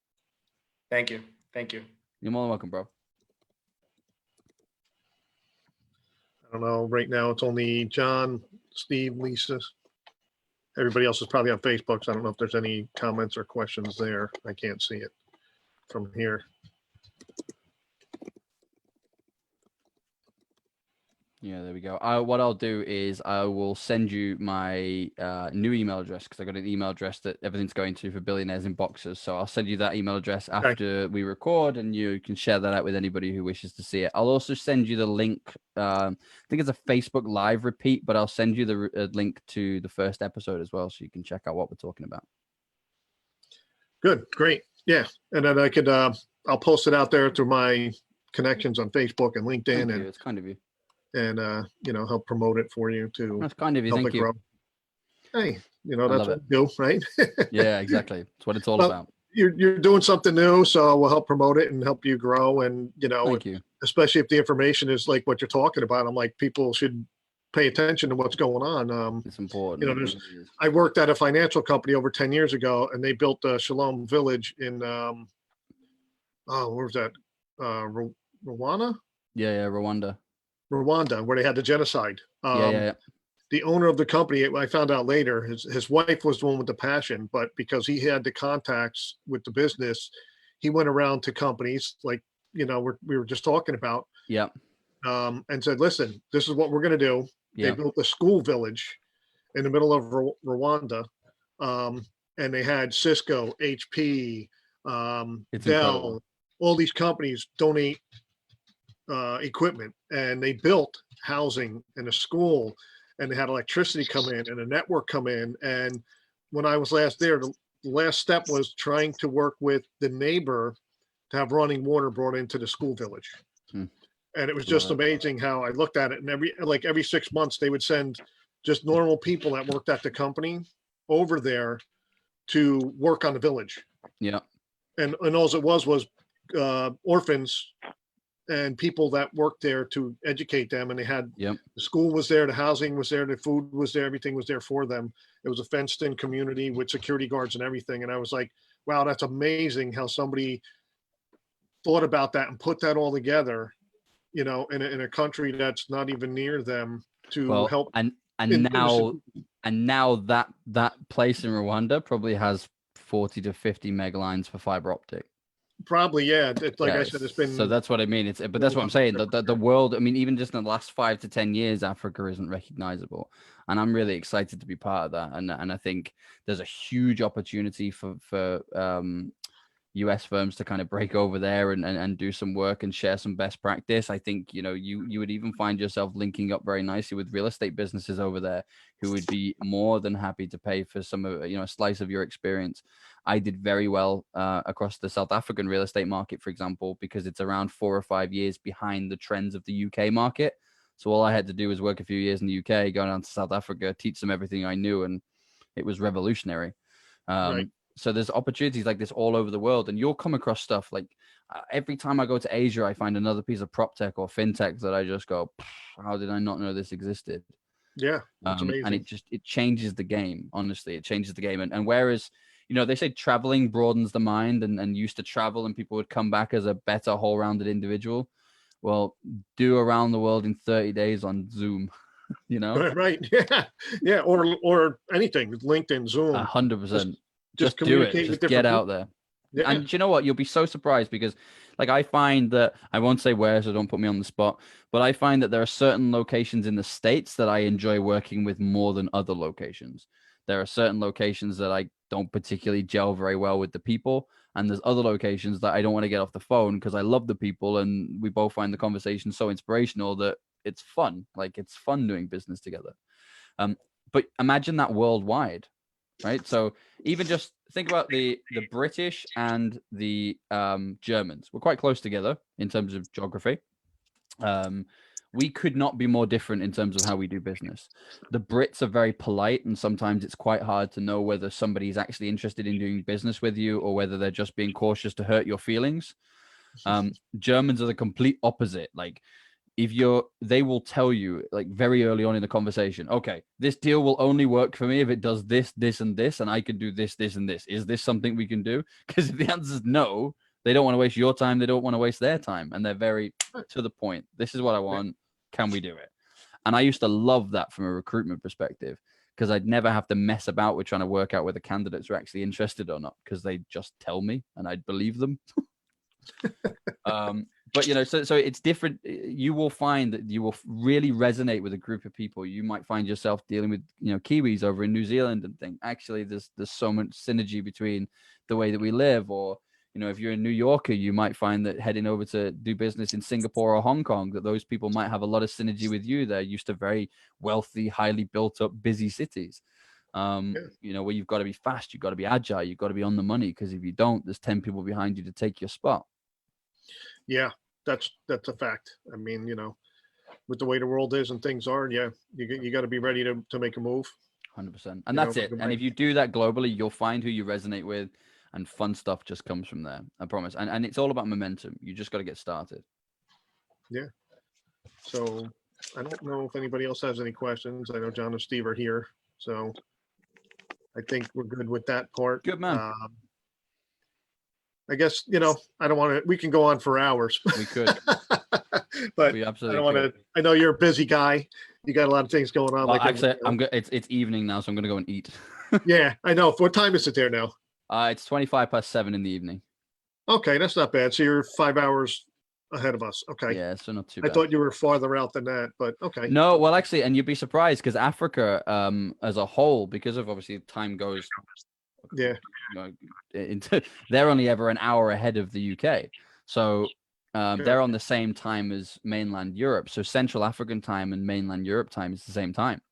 Thank you. Thank you. You're more than welcome, bro. I don't know. Right now, it's only John, Steve, Lisa. Everybody else is probably on Facebook, so I don't know if there's any comments or questions there. I can't see it from here. Yeah, there we go. What I'll do is I will send you my new email address, because I got an email address that everything's going to for Billionaires in Boxers. So I'll send you that email address after we record, and you can share that out with anybody who wishes to see it. I'll also send you the link. I think it's a Facebook Live repeat, but I'll send you the link to the first episode as well, so you can check out what we're talking about. Good, great, yeah. And then I could, I'll post it out there through my connections on Facebook and LinkedIn. Thank you. It's kind of you. And you know, help promote it for you to. That's kind of you. Thank you. Grow. Hey, you know, that's what we do, right? Yeah, exactly. That's what it's all about. You're doing something new, so we'll help promote it and help you grow. And you know, thank you. Especially if the information is like what you're talking about. I'm like, people should pay attention to what's going on. It's important. You know, I worked at a financial company over 10 years ago, and they built a Shalom Village in, where was that? Rwanda? Yeah, Rwanda. Rwanda, where they had the genocide. Yeah. The owner of the company, I found out later, his wife was the one with the passion, but because he had the contacts with the business, he went around to companies like, we were just talking about. Yeah. And said, listen, this is what we're going to do. They built a school village in the middle of Rwanda. And they had Cisco, HP, Dell, incredible. all these companies donate equipment, and they built housing and a school, and they had electricity come in and a network come in. And when I was last there, the last step was trying to work with the neighbor to have running water brought into the school village. And it was just amazing how I looked at it. And every 6 months, they would send just normal people that worked at the company over there to work on the village. Yeah. And all it was orphans and people that worked there to educate them. And they had the school was there, the housing was there, the food was there, everything was there for them. It was a fenced in community with security guards and everything. And I was like, wow, that's amazing how somebody thought about that and put that all together, in a country that's not even near them to help. And now that place in Rwanda probably has 40 to 50 mega lines for fiber optic. Probably, yeah. It's like I said, it's been. So that's what I mean. But that's what I'm saying. The world. I mean, even just in the last 5 to 10 years, Africa isn't recognizable, and I'm really excited to be part of that. And I think there's a huge opportunity for US firms to kind of break over there and do some work and share some best practice. I think, you would even find yourself linking up very nicely with real estate businesses over there who would be more than happy to pay for some of, a slice of your experience. I did very well across the South African real estate market, for example, because it's around 4 or 5 years behind the trends of the UK market. So all I had to do was work a few years in the UK, go down to South Africa, teach them everything I knew, and it was revolutionary. Right. So there's opportunities like this all over the world, and you'll come across stuff like every time I go to Asia, I find another piece of prop tech or fintech that I just go, how did I not know this existed? Yeah, that's amazing. And it changes the game. Honestly, it changes the game. And whereas, they say traveling broadens the mind, and used to travel and people would come back as a better whole rounded individual. Well, do around the world in 30 days on Zoom, Right. Yeah. Or anything, LinkedIn, Zoom. 100%. Just do it. Just get out there. Yeah. And you know what? You'll be so surprised because I find that, I won't say where, so don't put me on the spot, but I find that there are certain locations in the States that I enjoy working with more than other locations. There are certain locations that I don't particularly gel very well with the people. And there's other locations that I don't want to get off the phone because I love the people and we both find the conversation so inspirational that it's fun. It's fun doing business together. But imagine that worldwide. Right. So even just think about the British and the Germans. We're quite close together in terms of geography. We could not be more different in terms of how we do business. The Brits are very polite, and sometimes it's quite hard to know whether somebody is actually interested in doing business with you or whether they're just being cautious to hurt your feelings. Germans are the complete opposite. They will tell you very early on in the conversation, okay, this deal will only work for me if it does this, this, and this, and I can do this, this, and this. Is this something we can do? Because if the answer is no, they don't want to waste your time. They don't want to waste their time. And they're very to the point. This is what I want. Can we do it? And I used to love that from a recruitment perspective because I'd never have to mess about with trying to work out whether candidates are actually interested or not because they just tell me and I'd believe them. But so it's different. You will find that you will really resonate with a group of people. You might find yourself dealing with Kiwis over in New Zealand and think actually there's so much synergy between the way that we live. Or if you're a New Yorker, you might find that heading over to do business in Singapore or Hong Kong, that those people might have a lot of synergy with you. They're used to very wealthy, highly built up, busy cities. Where you've got to be fast, you've got to be agile, you've got to be on the money, because if you don't, there's 10 people behind you to take your spot. Yeah, that's a fact. I mean, with the way the world is and things are, yeah, you got to be ready to make a move. 100%. And that's it. And if you do that globally, you'll find who you resonate with, and fun stuff just comes from there. I promise. And it's all about momentum. You just got to get started. Yeah. So I don't know if anybody else has any questions. I know John and Steve are here, so I think we're good with that part. Good man. I guess, I don't want to, we can go on for hours. We could. But we I absolutely don't want to, I know you're a busy guy. You got a lot of things going on. Well, actually, I'm good. It's evening now, so I'm going to go and eat. Yeah, I know. What time is it there now? It's 7:25 in the evening. Okay, that's not bad. So you're 5 hours ahead of us. Okay. Yeah, so not too bad. I thought you were farther out than that, but okay. No, well, actually, and you'd be surprised because Africa, as a whole, because of obviously time goes, yeah, they're only ever an hour ahead of the UK, so they're on the same time as mainland Europe. So Central African time and mainland Europe time is the same time.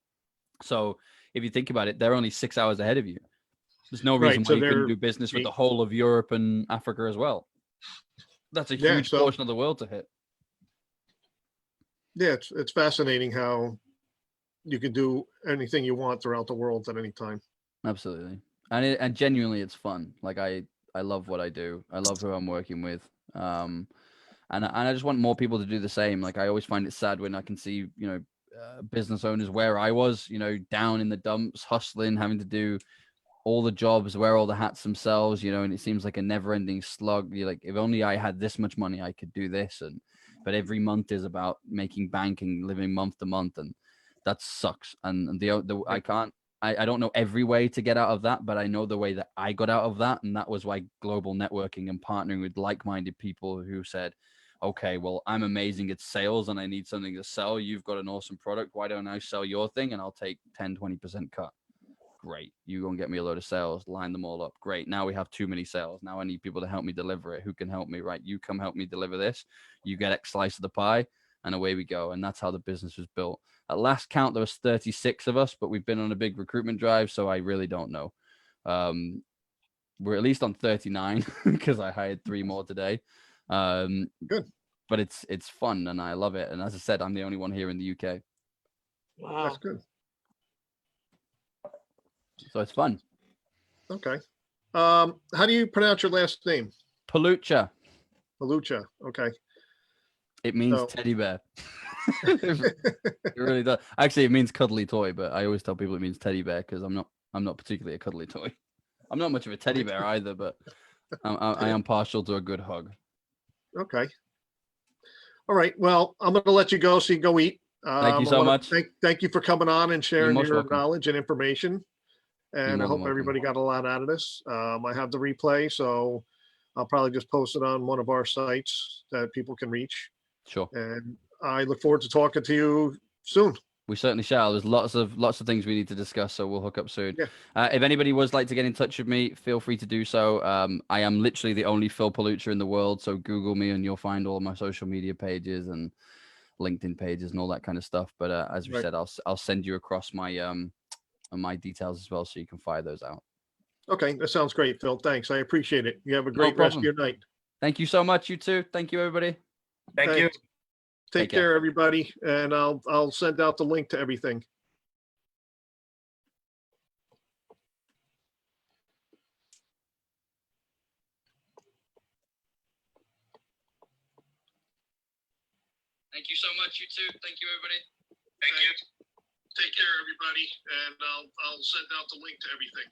So if you think about it, they're only 6 hours ahead of you. There's no reason why you couldn't do business with the whole of Europe and Africa as well. That's a huge portion of the world to hit. Yeah, it's fascinating how you can do anything you want throughout the world at any time. Absolutely, and genuinely, it's fun. Like I love what I do. I love who I'm working with. And I just want more people to do the same. Like I always find it sad when I can see business owners where I was, down in the dumps, hustling, having to do all the jobs, wear all the hats themselves, and it seems like a never-ending slug. You're like, if only I had this much money, I could do this. But every month is about making bank and living month to month, and that sucks. And I don't know every way to get out of that, but I know the way that I got out of that, and that was why global networking and partnering with like-minded people who said, okay, well, I'm amazing at sales and I need something to sell. You've got an awesome product. Why don't I sell your thing and I'll take 10-20% cut? Great. You go and get me a load of sales, line them all up. Great. Now we have too many sales. Now I need people to help me deliver it. Who can help me? Right. You come help me deliver this. You get X slice of the pie, and away we go. And that's how the business was built. At last count, there was 36 of us, but we've been on a big recruitment drive, so I really don't know. We're at least on 39 because I hired 3 more today. Good. But it's fun and I love it. And as I said, I'm the only one here in the UK. Wow. That's good. So it's fun. Okay. How do you pronounce your last name? Palucha. Palucha. Okay. It means teddy bear. It really does. Actually, it means cuddly toy, but I always tell people it means teddy bear because I'm not particularly a cuddly toy. I'm not much of a teddy bear either, but I am partial to a good hug. Okay. All right. Well, I'm going to let you go so you can go eat. Thank you so much. Thank you for coming on and sharing your welcome. knowledge and information. And I hope everybody got a lot out of this. I have the replay, so I'll probably just post it on one of our sites that people can reach. Sure. And I look forward to talking to you soon. We certainly shall. There's lots of things we need to discuss, so we'll hook up soon. Yeah. If anybody would like to get in touch with me, feel free to do so. I am literally the only Phil Palucha in the world, so Google me and you'll find all my social media pages and LinkedIn pages and all that kind of stuff. But as we said, I'll send you across my details as well, so you can fire those out. Okay, that sounds great, Phil. Thanks. I appreciate it. You have a great rest of your night. Thank you so much. You too. Thank you, everybody. Thank you. Take care, everybody, and I'll send out the link to everything. Thank you so much. You too. Thank you, everybody. Thank you. Take care, everybody, and I'll send out the link to everything.